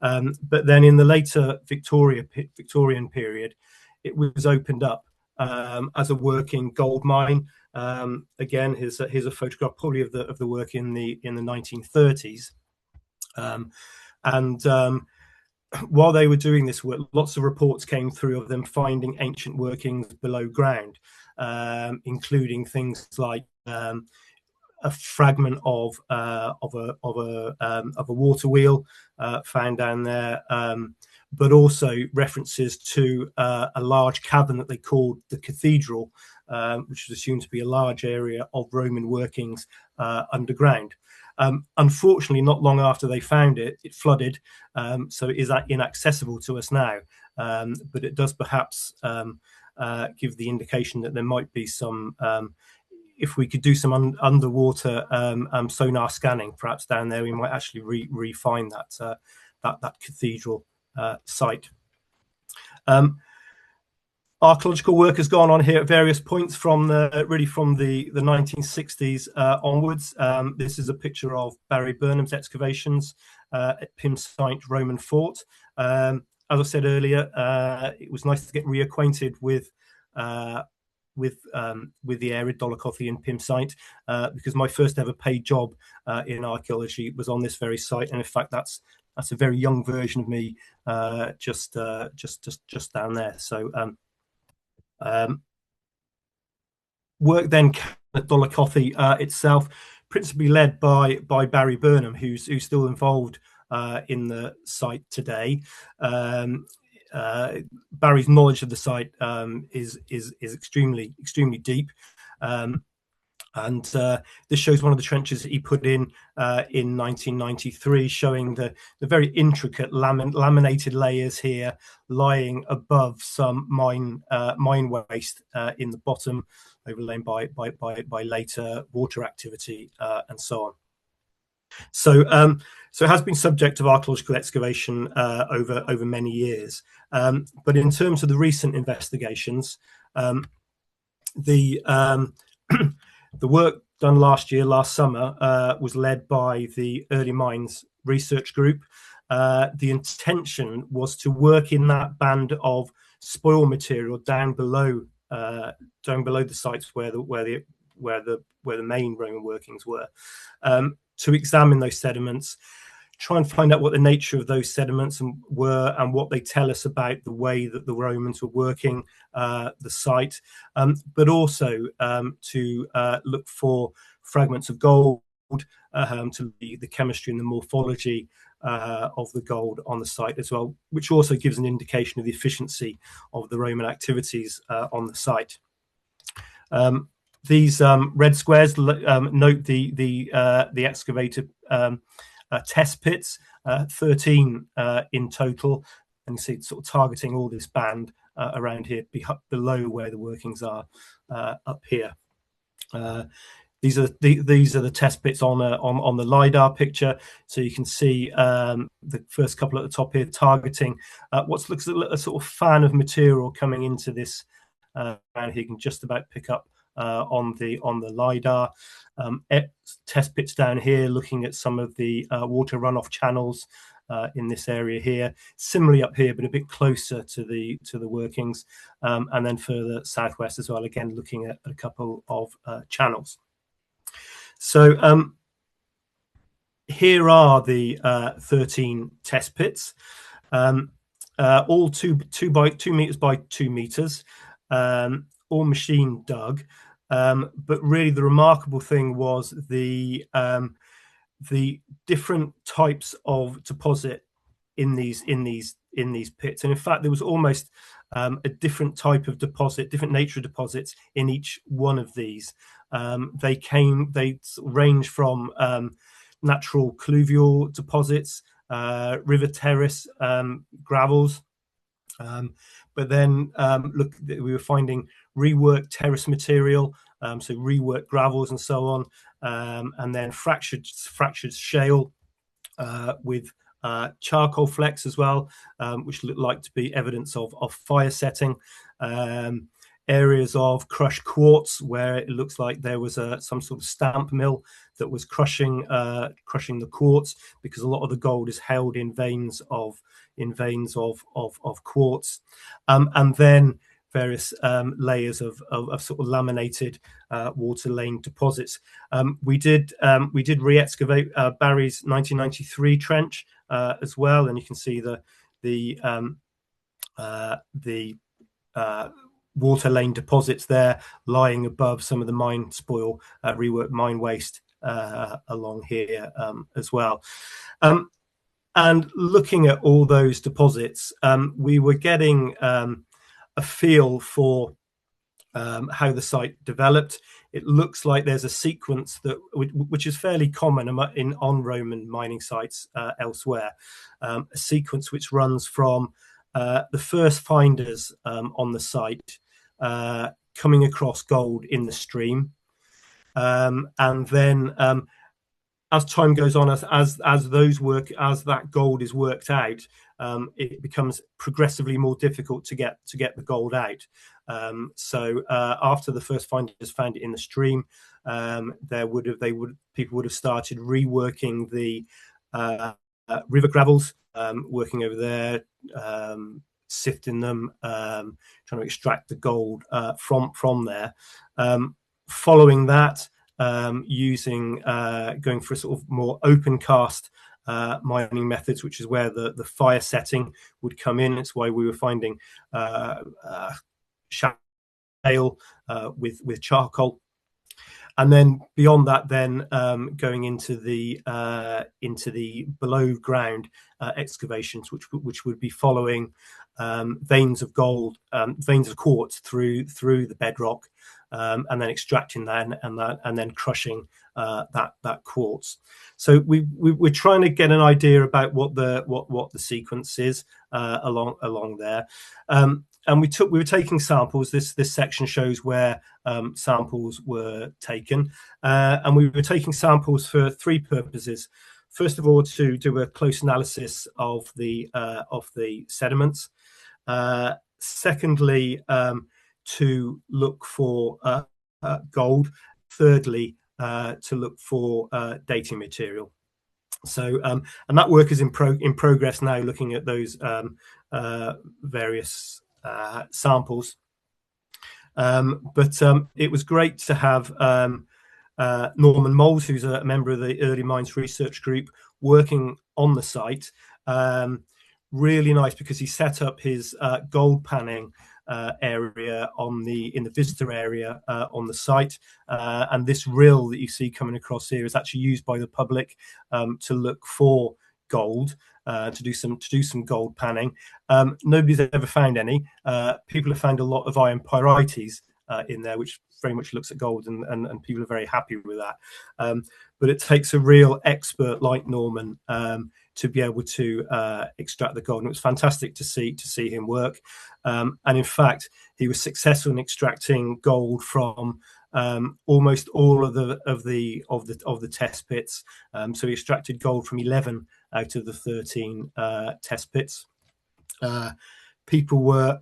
But then in the later Victorian period, it was opened up as a working gold mine. Again, here's a photograph probably of the work in the 1930s. While they were doing this work, lots of reports came through of them finding ancient workings below ground, including things like a fragment of a water wheel found down there, but also references to a large cavern that they called the cathedral, which was assumed to be a large area of Roman workings underground. Unfortunately, not long after they found it, it flooded, so it is inaccessible to us now. But it does perhaps give the indication that there might be some, if we could do some underwater sonar scanning, perhaps down there, we might actually re-find that cathedral site. Archaeological work has gone on here at various points from the 1960s onwards. This is a picture of Barry Burnham's excavations at Pimsite Roman Fort. As I said earlier, it was nice to get reacquainted with the area, Dolaucothi and Pimsite, because my first ever paid job in archaeology was on this very site, and in fact that's a very young version of me, just down there. So. Work then at Dolaucothi itself, principally led by Barry Burnham, who's still involved in the site today. Barry's knowledge of the site is extremely deep. And this shows one of the trenches that he put in 1993, showing the very intricate laminated layers here lying above some mine waste in the bottom, overlain by later water activity and so on. So it has been subject of archaeological excavation over many years. But in terms of the recent investigations, the work done last summer, was led by the Early Mines Research Group. The intention was to work in that band of spoil material down below the sites where the main Roman workings were, to examine those sediments, try and find out what the nature of those sediments were and what they tell us about the way that the Romans were working the site, but also to look for fragments of gold, to the chemistry and the morphology of the gold on the site as well, which also gives an indication of the efficiency of the Roman activities on the site. These red squares note the excavated test pits, 13 in total, and you see it's sort of targeting all this band around here below where the workings are up here. These are the test pits on the LiDAR picture, so you can see the first couple at the top here targeting what looks like a sort of fan of material coming into this, and you can just about pick up on the LiDAR. Test pits down here looking at some of the water runoff channels in this area here, similarly up here but a bit closer to the workings, and then further southwest as well, again looking at a couple of channels. So here are the 13 test pits, all 2 meters by 2 meters, all machine dug. But really the remarkable thing was the different types of deposit in these pits, and in fact there was almost a different type of deposit, different nature of deposits in each one of these. They range from natural colluvial deposits, river terrace gravels, but then look, we were finding reworked terrace material, so reworked gravels and so on, and then fractured shale with charcoal flecks as well, which looked like to be evidence of fire setting. areas of crushed quartz where it looks like there was some sort of stamp mill that was crushing the quartz, because a lot of the gold is held in veins of quartz, and then various layers of sort of laminated water lane deposits. We did re-excavate Barry's 1993 trench as well, and you can see the water lane deposits there lying above some of the mine spoil, reworked mine waste along here as well. And looking at all those deposits, we were getting a feel for how the site developed. It looks like there's a sequence which is fairly common on Roman mining sites elsewhere, a sequence which runs from the first finders on the site coming across gold in the stream, and then as time goes on, as that gold is worked out, it becomes progressively more difficult to get the gold out. So after the first finders found it in the stream, people would have started reworking the river gravels, working over there, sifting them, trying to extract the gold from there. Following that, going for a sort of more open cast mining methods, which is where the fire setting would come in. It's why we were finding shale with charcoal, and then beyond that, then going into the below ground excavations, which would be following veins of gold, veins of quartz through the bedrock, and then extracting that and then crushing that quartz. So we're trying to get an idea about what the sequence is along there. And we were taking samples. This section shows where samples were taken, and we were taking samples for three purposes. First of all, to do a close analysis of the sediments. Secondly, to look for gold. Thirdly, to look for dating material. So, and that work is in progress now, looking at those various samples. But it was great to have Norman Moles, who's a member of the Early Mines Research Group, working on the site. Really nice, because he set up his gold panning area in the visitor area on the site, and this rill that you see coming across here is actually used by the public to look for gold, to do some gold panning. Nobody's ever found any. People have found a lot of iron pyrites in there, which very much looks at gold, and people are very happy with that. But it takes a real expert like Norman to be able to extract the gold, and it was fantastic to see him work. And in fact, he was successful in extracting gold from almost all of the test pits. So he extracted gold from 11 out of the 13 test pits. People were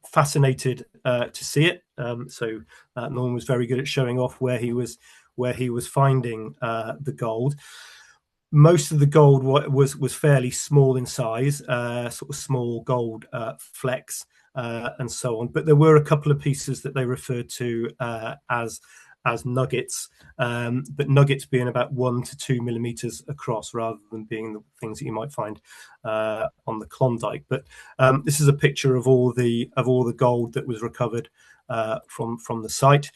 fascinated to see it. So Norman was very good at showing off where he was finding the gold. Most of the gold was fairly small in size, sort of small gold flecks and so on. But there were a couple of pieces that they referred to as nuggets, but nuggets being about 1 to 2 millimeters across, rather than being the things that you might find on the Klondike. But this is a picture of all the gold that was recovered from the site.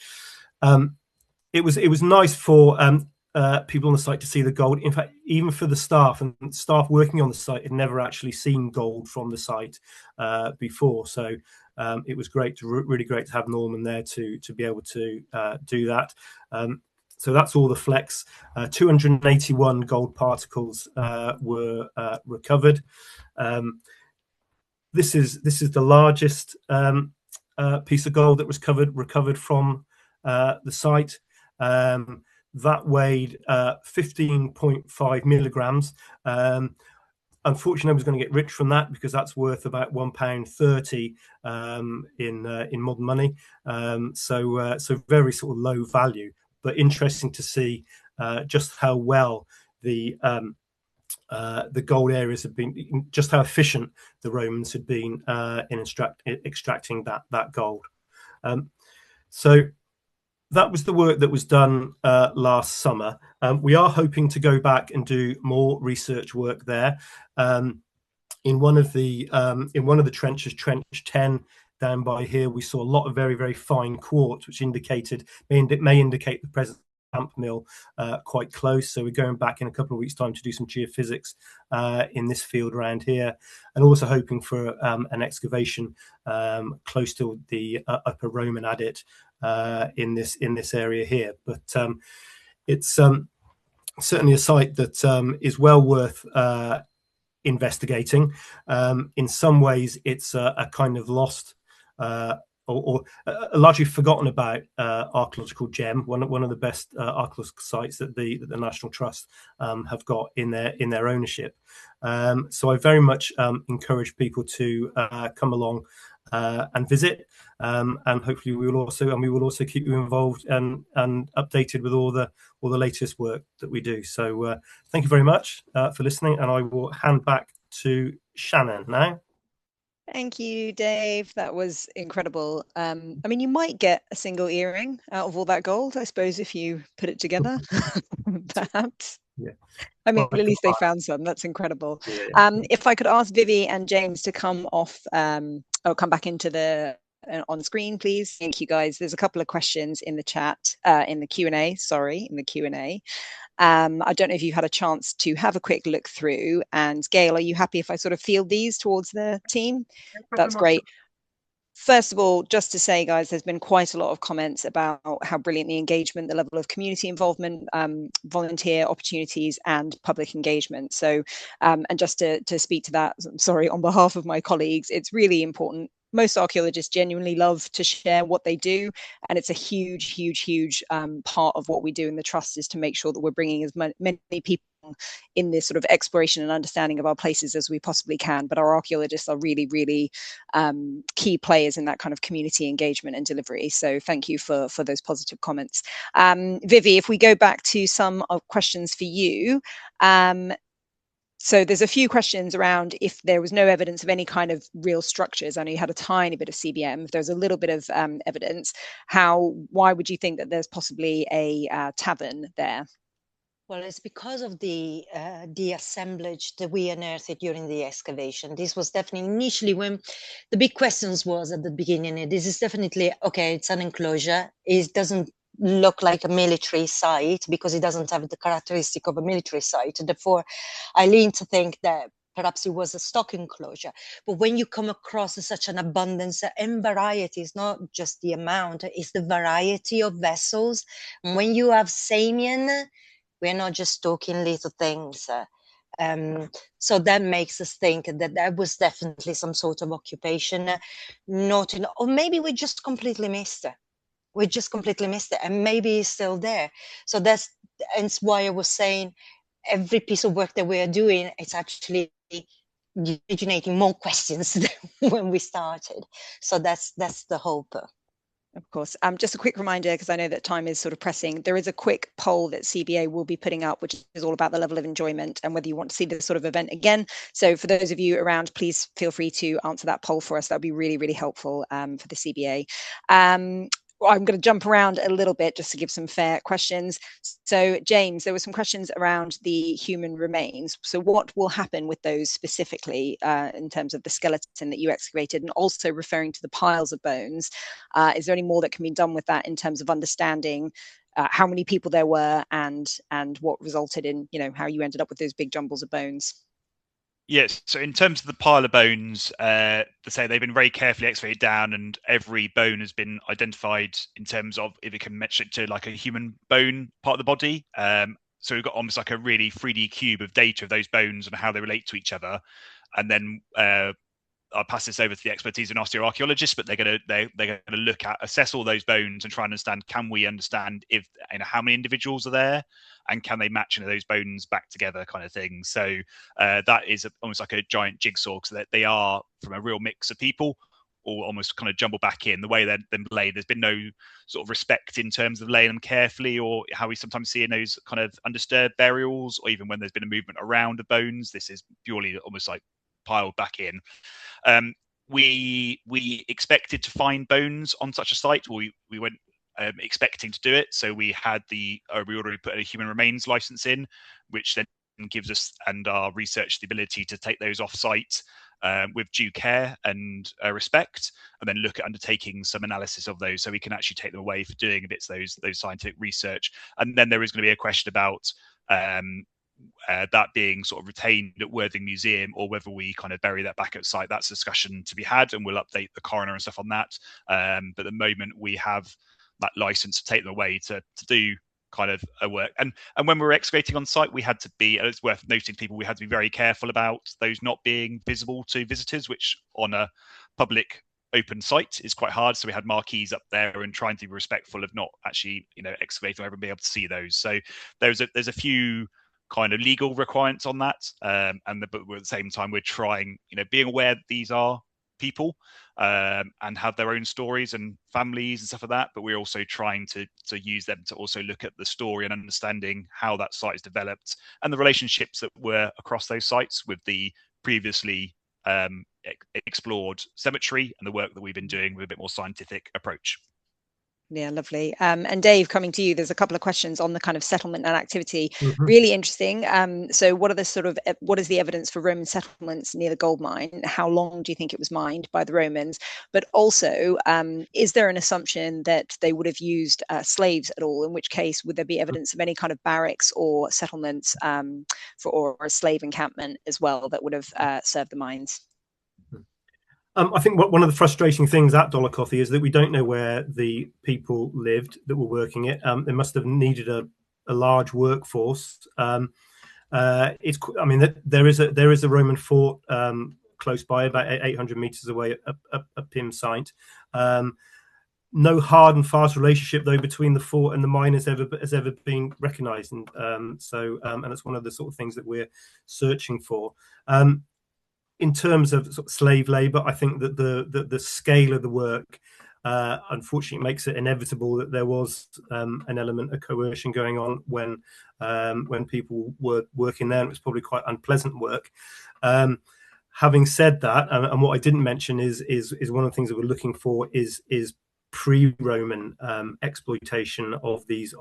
It was nice for people on the site to see the gold. In fact, even for the staff working on the site had never actually seen gold from the site before. So it was really great to have Norman there to be able to do that. So that's all the flecks. 281 gold particles were recovered. This is the largest piece of gold that was recovered from the site. That weighed 15.5 milligrams. unfortunately, nobody's going to get rich from that, because that's worth about £1.30 in modern money. So very sort of low value, but interesting to see just how well the gold areas have been, just how efficient the Romans had been in extracting that gold. So that was the work that was done last summer. We are hoping to go back and do more research work there. In one of the trenches, trench 10 down by here, we saw a lot of very, very fine quartz, which may indicate the presence of a camp mill quite close. So we're going back in a couple of weeks' time to do some geophysics in this field around here, and also hoping for an excavation close to the Upper Roman adit in this area here. But it's certainly a site that is well worth investigating. In some ways, it's a kind of lost or a largely forgotten about archaeological gem, one of the best archaeological sites that the National Trust have got in their ownership. So I very much encourage people to come along and visit, and hopefully we will also keep you involved and updated with all the latest work that we do. So thank you very much for listening, and I will hand back to Shannon now.
Thank you, Dave. That was incredible. I mean, you might get a single earring out of all that gold, I suppose, if you put it together, perhaps.
Yeah.
I mean, at least they found some. That's incredible.
Yeah.
If I could ask Vivi and James to come off, or come back into the on screen, please. Thank you, guys. There's a couple of questions in the chat, in the Q&A. I don't know if you've had a chance to have a quick look through. And Gail, are you happy if I sort of field these towards the team? That's great. First of all, just to say, guys, there's been quite a lot of comments about how brilliant the engagement, the level of community involvement, volunteer opportunities, and public engagement. So, and just to speak to that, sorry, on behalf of my colleagues, it's really important. Most archaeologists genuinely love to share what they do, and it's a huge part of what we do in the Trust, is to make sure that we're bringing as many people in this sort of exploration and understanding of our places as we possibly can. But our archaeologists are really key players in that kind of community engagement and delivery. So thank you for those positive comments. Vivi, if we go back to some of questions for you. So there's a few questions around if there was no evidence of any kind of real structures. I know you had a tiny bit of CBM. If there's a little bit of evidence, why would you think that there's possibly a tavern there?
Well, it's because of the assemblage that we unearthed during the excavation. This was definitely initially when the big questions was at the beginning. This is definitely, okay, it's an enclosure. It doesn't look like a military site because it doesn't have the characteristic of a military site. Therefore, I lean to think that perhaps it was a stock enclosure. But when you come across such an abundance and variety, it's not just the amount, it's the variety of vessels. And when you have Samian, we're not just talking little things. So that makes us think that was definitely some sort of occupation, or maybe we just completely missed it. We just completely missed it, and maybe it's still there. So that's why I was saying every piece of work that we are doing, it's actually originating more questions than when we started. So that's the hope.
Of course. Just a quick reminder, because I know that time is sort of pressing. There is a quick poll that CBA will be putting up, which is all about the level of enjoyment and whether you want to see this sort of event again. So for those of you around, please feel free to answer that poll for us. That would be really helpful for the CBA. I'm going to jump around a little bit just to give some fair questions. So James, there were some questions around the human remains. So what will happen with those specifically in terms of the skeleton that you excavated, and also referring to the piles of bones? Is there any more that can be done with that in terms of understanding how many people there were and what resulted in, how you ended up with those big jumbles of bones?
Yes, so in terms of the pile of bones, they say they've been very carefully excavated down, and every bone has been identified in terms of if it can match it to like a human bone part of the body. So we've got almost like a really 3D cube of data of those bones and how they relate to each other. And then I'll pass this over to the expertise of archaeologists, but they're going to look at, assess all those bones and try and understand, can we understand if, how many individuals are there, and can they match those bones back together, kind of thing. So that is almost like a giant jigsaw, because they are from a real mix of people, or almost kind of jumble back in the way they're laid. There's been no sort of respect in terms of laying them carefully, or how we sometimes see in those kind of undisturbed burials, or even when there's been a movement around the bones. This is purely almost like piled back in. We expected to find bones on such a site. We went expecting to do it, so we already put a human remains license in, which then gives us and our research the ability to take those off site with due care and respect, and then look at undertaking some analysis of those, so we can actually take them away for doing bits of those scientific research. And then there is going to be a question about that being sort of retained at Worthing Museum, or whether we kind of bury that back at site. That's a discussion to be had, and we'll update the coroner and stuff on that. But at the moment, we have that license to take them away to do kind of a work. And when we were excavating on site, we had to be, it's worth noting, people, we had to be very careful about those not being visible to visitors, which on a public open site is quite hard. So we had marquees up there, and trying to be respectful of not actually, excavating or everyone being able to see those. So there's a few kind of legal requirements on that, but at the same time, we're trying, being aware that these are people and have their own stories and families and stuff like that, but we're also trying to use them to also look at the story and understanding how that site is developed, and the relationships that were across those sites with the previously explored cemetery, and the work that we've been doing with a bit more scientific approach.
Yeah, lovely. And Dave, coming to you, there's a couple of questions on the kind of settlement and activity.
Mhm.
Really interesting. So what is the evidence for Roman settlements near the gold mine? How long do you think it was mined by the Romans? But also, is there an assumption that they would have used slaves at all? In which case, would there be evidence of any kind of barracks or settlements or a slave encampment as well that would have served the mines?
I think one of the frustrating things at Dolaucothi is that we don't know where the people lived that were working it. They must have needed a large workforce. There is a Roman fort close by, about 800 meters away at Pym site. No hard and fast relationship though between the fort and the mine has ever been recognised, and that's one of the sort of things that we're searching for. In terms of sort of slave labour, I think that the scale of the work unfortunately makes it inevitable that there was an element of coercion going on when people were working there, and it was probably quite unpleasant work. Having said that, and what I didn't mention is one of the things that we're looking for is pre-Roman exploitation of these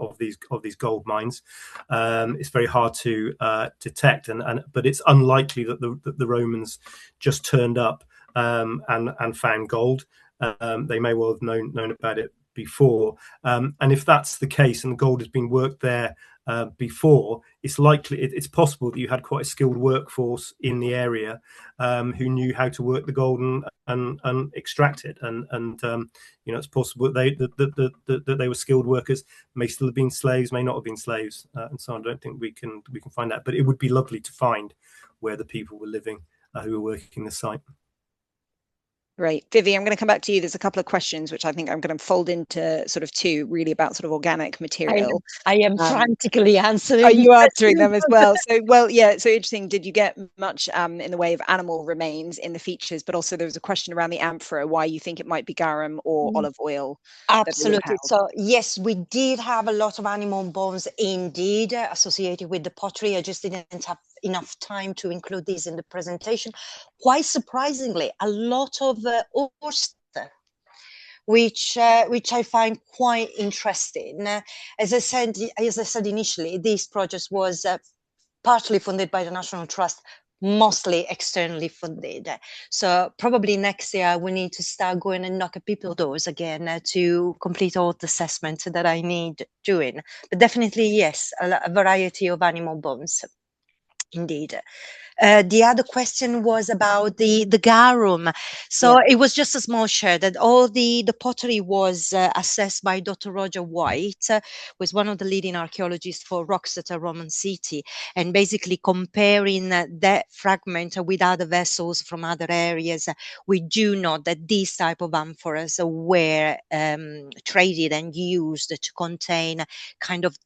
gold mines. It's very hard to detect, but it's unlikely that the Romans just turned up and found gold. They may well have known about it before, and if that's the case, and the gold has been worked there before, it's possible that you had quite a skilled workforce in the area who knew how to work the gold and extract it, and it's possible that they were skilled workers, may still have been slaves, may not have been slaves, and so on. I don't think we can find that, but it would be lovely to find where the people were living who were working the site.
Great. Vivi, I'm going to come back to you. There's a couple of questions which I think I'm going to fold into sort of two, really about sort of organic material.
I am frantically answering.
Are you answering them as well? So interesting. Did you get much in the way of animal remains in the features? But also there was a question around the amphora, why you think it might be garum or olive oil.
Absolutely. So yes, we did have a lot of animal bones indeed associated with the pottery. I just didn't have enough time to include these in the presentation. Quite surprisingly, a lot of oyster, which I find quite interesting. As I said initially, this project was partly funded by the National Trust, mostly externally funded. So probably next year we need to start going and knock at people's doors again to complete all the assessments that I need doing. But definitely, yes, a variety of animal bones. Indeed. The other question was about
The garum. So
Yeah.
it was just a small share that all the pottery was assessed by Dr. Roger White, was one of the leading archaeologists for Roxeter Roman city, and basically comparing that fragment with other vessels from other areas, we do know that these type of amphoras were traded and used to contain kind of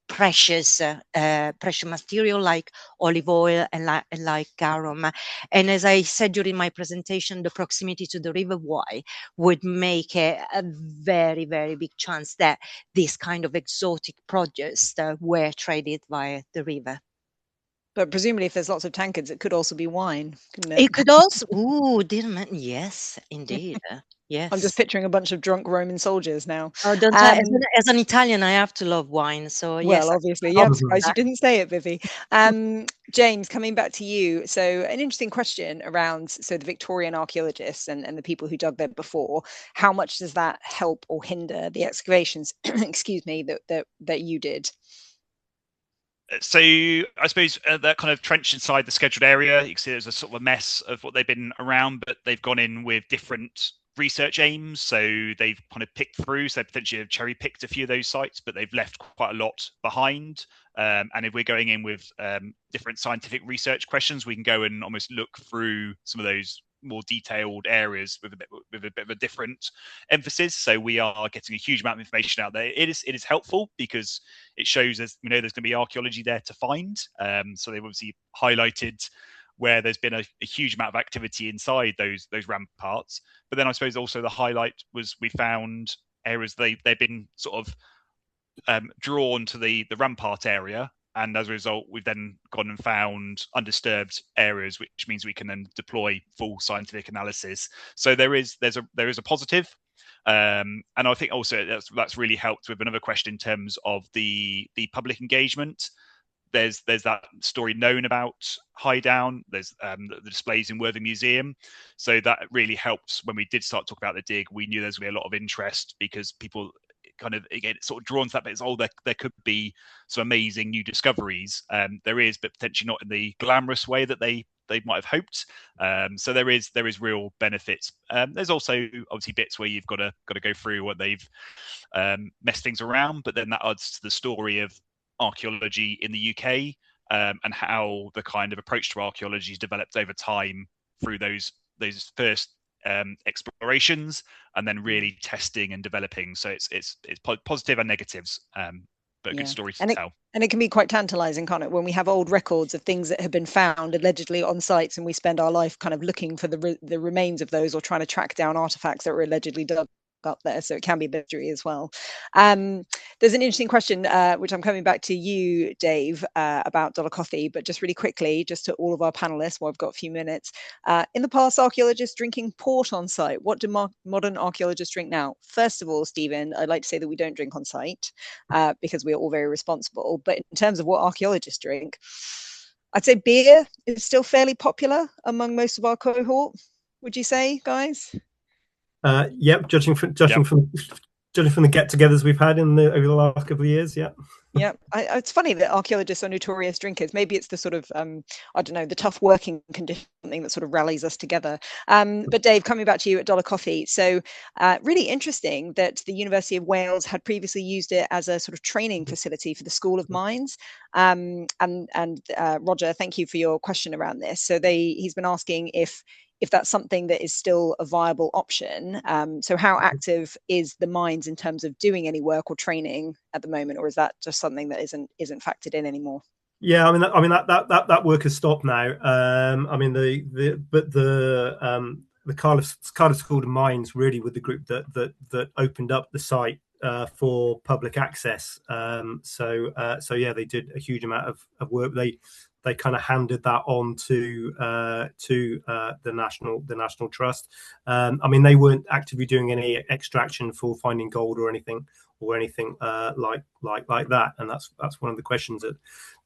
precious material like olive oil and like garum. And as I said during my presentation, the proximity to the River Wye would make a very, very big chance that this kind of exotic produce were traded via the river.
But presumably, if there's lots of tankards, it could also be wine, couldn't it?
It could also, yes, indeed. Yes.
I'm just picturing a bunch of drunk Roman soldiers now.
Oh, don't I, as an Italian, I have to love wine. So yes.
Well, obviously, yeah, I'm surprised you didn't say it, Vivi. James, coming back to you. So an interesting question around the Victorian archaeologists and the people who dug there before. How much does that help or hinder the excavations, excuse me, that you did?
So I suppose that kind of trench inside the scheduled area, you can see there's a sort of a mess of what they've been around, but they've gone in with different research aims. So they've kind of picked through, so they potentially have cherry picked a few of those sites, but they've left quite a lot behind. And if we're going in with different scientific research questions, we can go and almost look through some of those more detailed areas with a bit of a different emphasis. So we are getting a huge amount of information out there. It is helpful because it shows us, there's going to be archaeology there to find. So they've obviously highlighted where there's been a huge amount of activity inside those ramparts. But then I suppose also the highlight was we found areas they've been sort of drawn to the rampart area. And as a result, we've then gone and found undisturbed areas, which means we can then deploy full scientific analysis. So there is a positive, and I think also that's really helped with another question in terms of the public engagement. There's that story known about Highdown. There's the displays in Worthing Museum, so that really helped when we did start talking about the dig. We knew there's going to be a lot of interest because people kind of, again, sort of drawn to that bit. There could be some amazing new discoveries. There is, but potentially not in the glamorous way that they might have hoped. So there is real benefits. There's also obviously bits where you've got to go through what they've messed things around, but then that adds to the story of archaeology in the UK and how the kind of approach to archaeology has developed over time through those first explorations and then really testing and developing. So it's positive and negatives, but a good story to tell.
And it can be quite tantalizing, can't it, when we have old records of things that have been found allegedly on sites and we spend our life kind of looking for the remains of those or trying to track down artifacts that were allegedly dug up there. So it can be a mystery as well. There's an interesting question, which I'm coming back to you, Dave, about Dolaucothi, but just really quickly, just to all of our panelists, while I've got a few minutes. In the past, archaeologists drinking port on site. What do modern archaeologists drink now? First of all, Stephen, I'd like to say that we don't drink on site because we're all very responsible. But in terms of what archaeologists drink, I'd say beer is still fairly popular among most of our cohort. Would you say, guys?
Yep, judging from the get-togethers we've had over the last couple of years, yeah.
Yeah, it's funny that archaeologists are notorious drinkers. Maybe it's the sort of I don't know, the tough working condition, something that sort of rallies us together. But Dave, coming back to you at Dolaucothi, so really interesting that the University of Wales had previously used it as a sort of training facility for the School of Mines. And Roger, thank you for your question around this. So he's been asking if that's something that is still a viable option. So how active is the mines in terms of doing any work or training at the moment, or is that just something that isn't factored in anymore?
Yeah, I mean that work has stopped now. The Cardiff School of Mines really were the group that opened up the site for public access. So yeah, they did a huge amount of work. They kind of handed that on to the National Trust. They weren't actively doing any extraction for finding gold or anything like that. And that's one of the questions at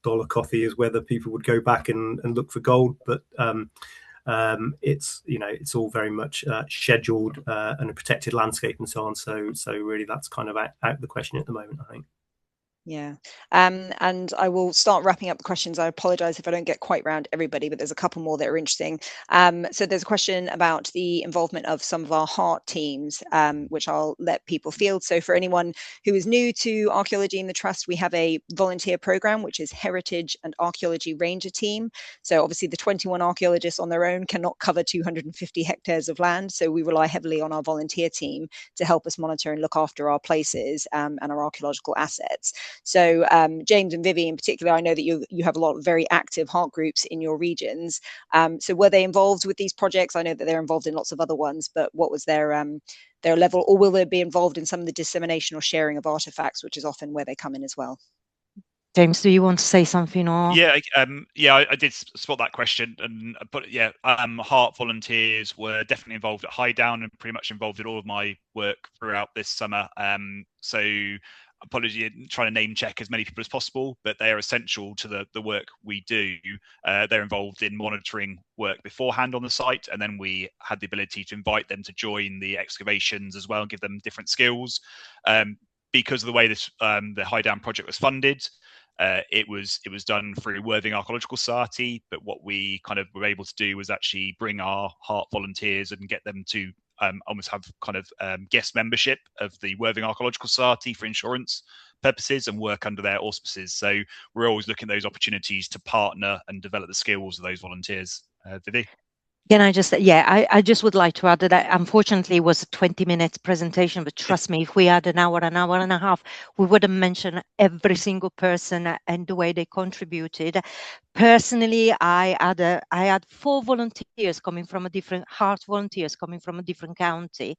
Dolaucothi, is whether people would go back and look for gold. But it's all very much scheduled and a protected landscape and so on. So really, that's kind of out the question at the moment, I think.
Yeah, and I will start wrapping up the questions. I apologize if I don't get quite round everybody, but there's a couple more that are interesting. So there's a question about the involvement of some of our heart teams, which I'll let people field. So for anyone who is new to archaeology in the Trust, we have a volunteer program, which is Heritage and Archaeology Ranger Team. So obviously the 21 archaeologists on their own cannot cover 250 hectares of land. So we rely heavily on our volunteer team to help us monitor and look after our places and our archaeological assets. So James and Vivi in particular, I know that you have a lot of very active heart groups in your regions. So were they involved with these projects? I know that they're involved in lots of other ones, but what was their level, or will they be involved in some of the dissemination or sharing of artifacts, which is often where they come in as well?
James, do you want to say something? Or
yeah, I did spot that question, but yeah, heart volunteers were definitely involved at Highdown and pretty much involved in all of my work throughout this summer. So apology, trying to name check as many people as possible, but they are essential to the work we do. They're involved in monitoring work beforehand on the site, and then we had the ability to invite them to join the excavations as well and give them different skills. Because of the way this the Highdown project was funded, it was done through Worthing Archaeological Society, but what we kind of were able to do was actually bring our heart volunteers and get them to almost have kind of guest membership of the Worthing Archaeological Society for insurance purposes and work under their auspices. So we're always looking at those opportunities to partner and develop the skills of those volunteers. Vivi?
can I just, I just would like to add that unfortunately it was a 20-minute presentation, but trust me, if we had an hour and a half, we would have mentioned every single person and the way they contributed. Personally, I had 4 volunteers coming from a different, heart volunteers coming from a different county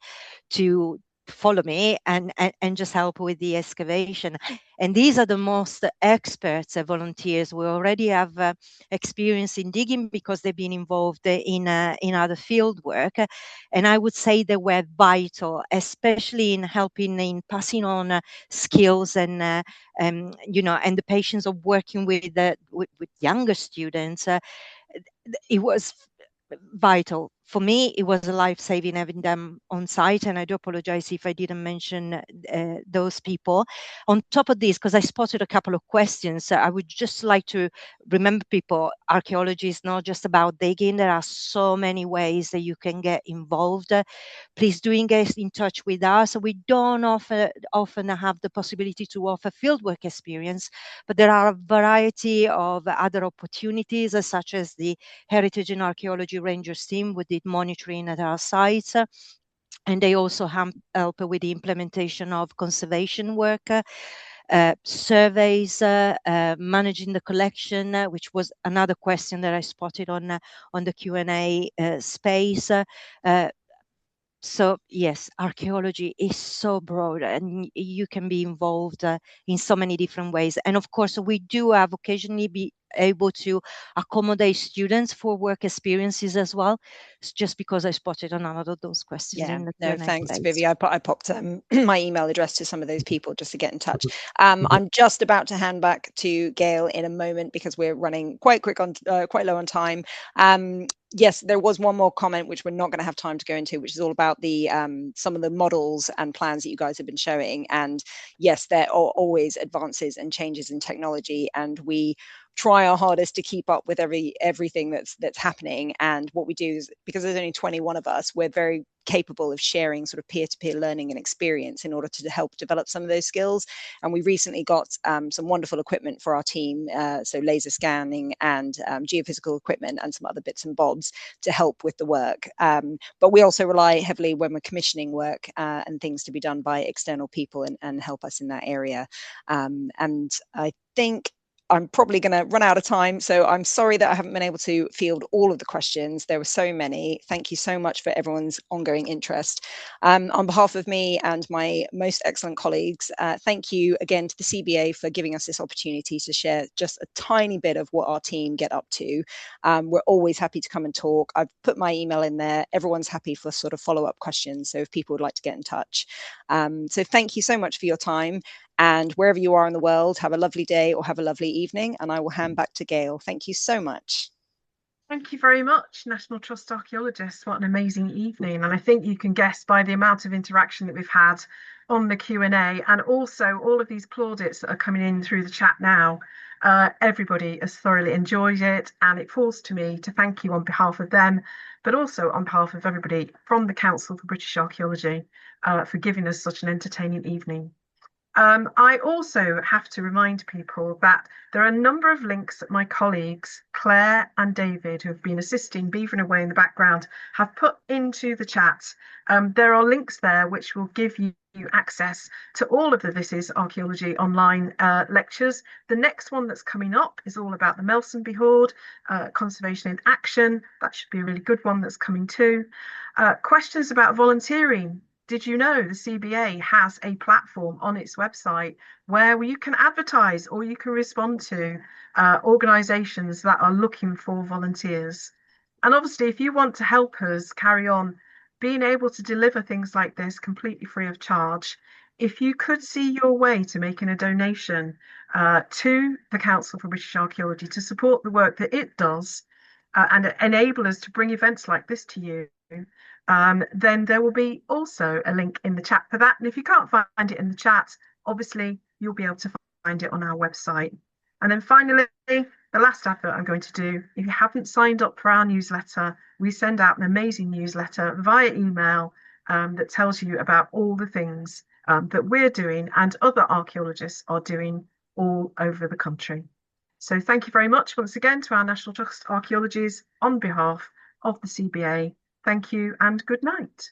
to follow me and just help with the excavation. And these are the most experts volunteers. We already have experience in digging because they've been involved in other field work. And I would say they were vital, especially in helping in passing on skills and the patience of working with younger students. It was vital. For me, it was a life-saving having them on site, and I do apologize if I didn't mention those people. On top of this, because I spotted a couple of questions, I would just like to remember people, archaeology is not just about digging. There are so many ways that you can get involved. Please do engage in touch with us. We don't often have the possibility to offer fieldwork experience, but there are a variety of other opportunities, such as the Heritage and Archaeology Rangers team with the monitoring at our sites. And they also help with the implementation of conservation work, surveys, managing the collection, which was another question that I spotted on the Q&A space. So yes, archaeology is so broad and you can be involved in so many different ways. And of course, we do have occasionally be able to accommodate students for work experiences as well. It's just because I spotted another of those questions in the Q&A
thanks,
space.
Vivi. I popped my email address to some of those people just to get in touch. I'm just about to hand back to Gail in a moment because we're running quite low on time. Yes, there was one more comment which we're not going to have time to go into, which is all about the some of the models and plans that you guys have been showing. And yes, there are always advances and changes in technology, and we try our hardest to keep up with everything that's happening. And what we do is, because there's only 21 of us, we're very capable of sharing sort of peer-to-peer learning and experience in order to help develop some of those skills. And we recently got some wonderful equipment for our team, so laser scanning and geophysical equipment and some other bits and bobs to help with the work. But we also rely heavily when we're commissioning work and things to be done by external people and help us in that area. And I think I'm probably going to run out of time, so I'm sorry that I haven't been able to field all of the questions. There were so many. Thank you so much for everyone's ongoing interest. On behalf of me and my most excellent colleagues, thank you again to the CBA for giving us this opportunity to share just a tiny bit of what our team get up to. We're always happy to come and talk. I've put my email in there. Everyone's happy for sort of follow-up questions, so if people would like to get in touch. So thank you so much for your time. And wherever you are in the world, have a lovely day or have a lovely evening. And I will hand back to Gail. Thank you so much.
Thank you very much, National Trust Archaeologists. What an amazing evening. And I think you can guess by the amount of interaction that we've had on the Q&A, and also all of these plaudits that are coming in through the chat now. Everybody has thoroughly enjoyed it, and it falls to me to thank you on behalf of them, but also on behalf of everybody from the Council for British Archaeology for giving us such an entertaining evening. I also have to remind people that there are a number of links that my colleagues, Claire and David, who have been assisting, beavering away in the background, have put into the chat. There are links there which will give you access to all of the This Is Archaeology online lectures. The next one that's coming up is all about the Melsonby Hoard, Conservation in Action. That should be a really good one that's coming too. Questions about volunteering. Did you know the CBA has a platform on its website where you can advertise or you can respond to organisations that are looking for volunteers? And obviously, if you want to help us carry on being able to deliver things like this completely free of charge, if you could see your way to making a donation to the Council for British Archaeology to support the work that it does and enable us to bring events like this to you, then there will be also a link in the chat for that. And if you can't find it in the chat, obviously you'll be able to find it on our website. And then finally, the last advert I'm going to do, if you haven't signed up for our newsletter, we send out an amazing newsletter via email that tells you about all the things that we're doing and other archaeologists are doing all over the country. So thank you very much once again to our National Trust Archaeologists on behalf of the CBA. Thank you and good night.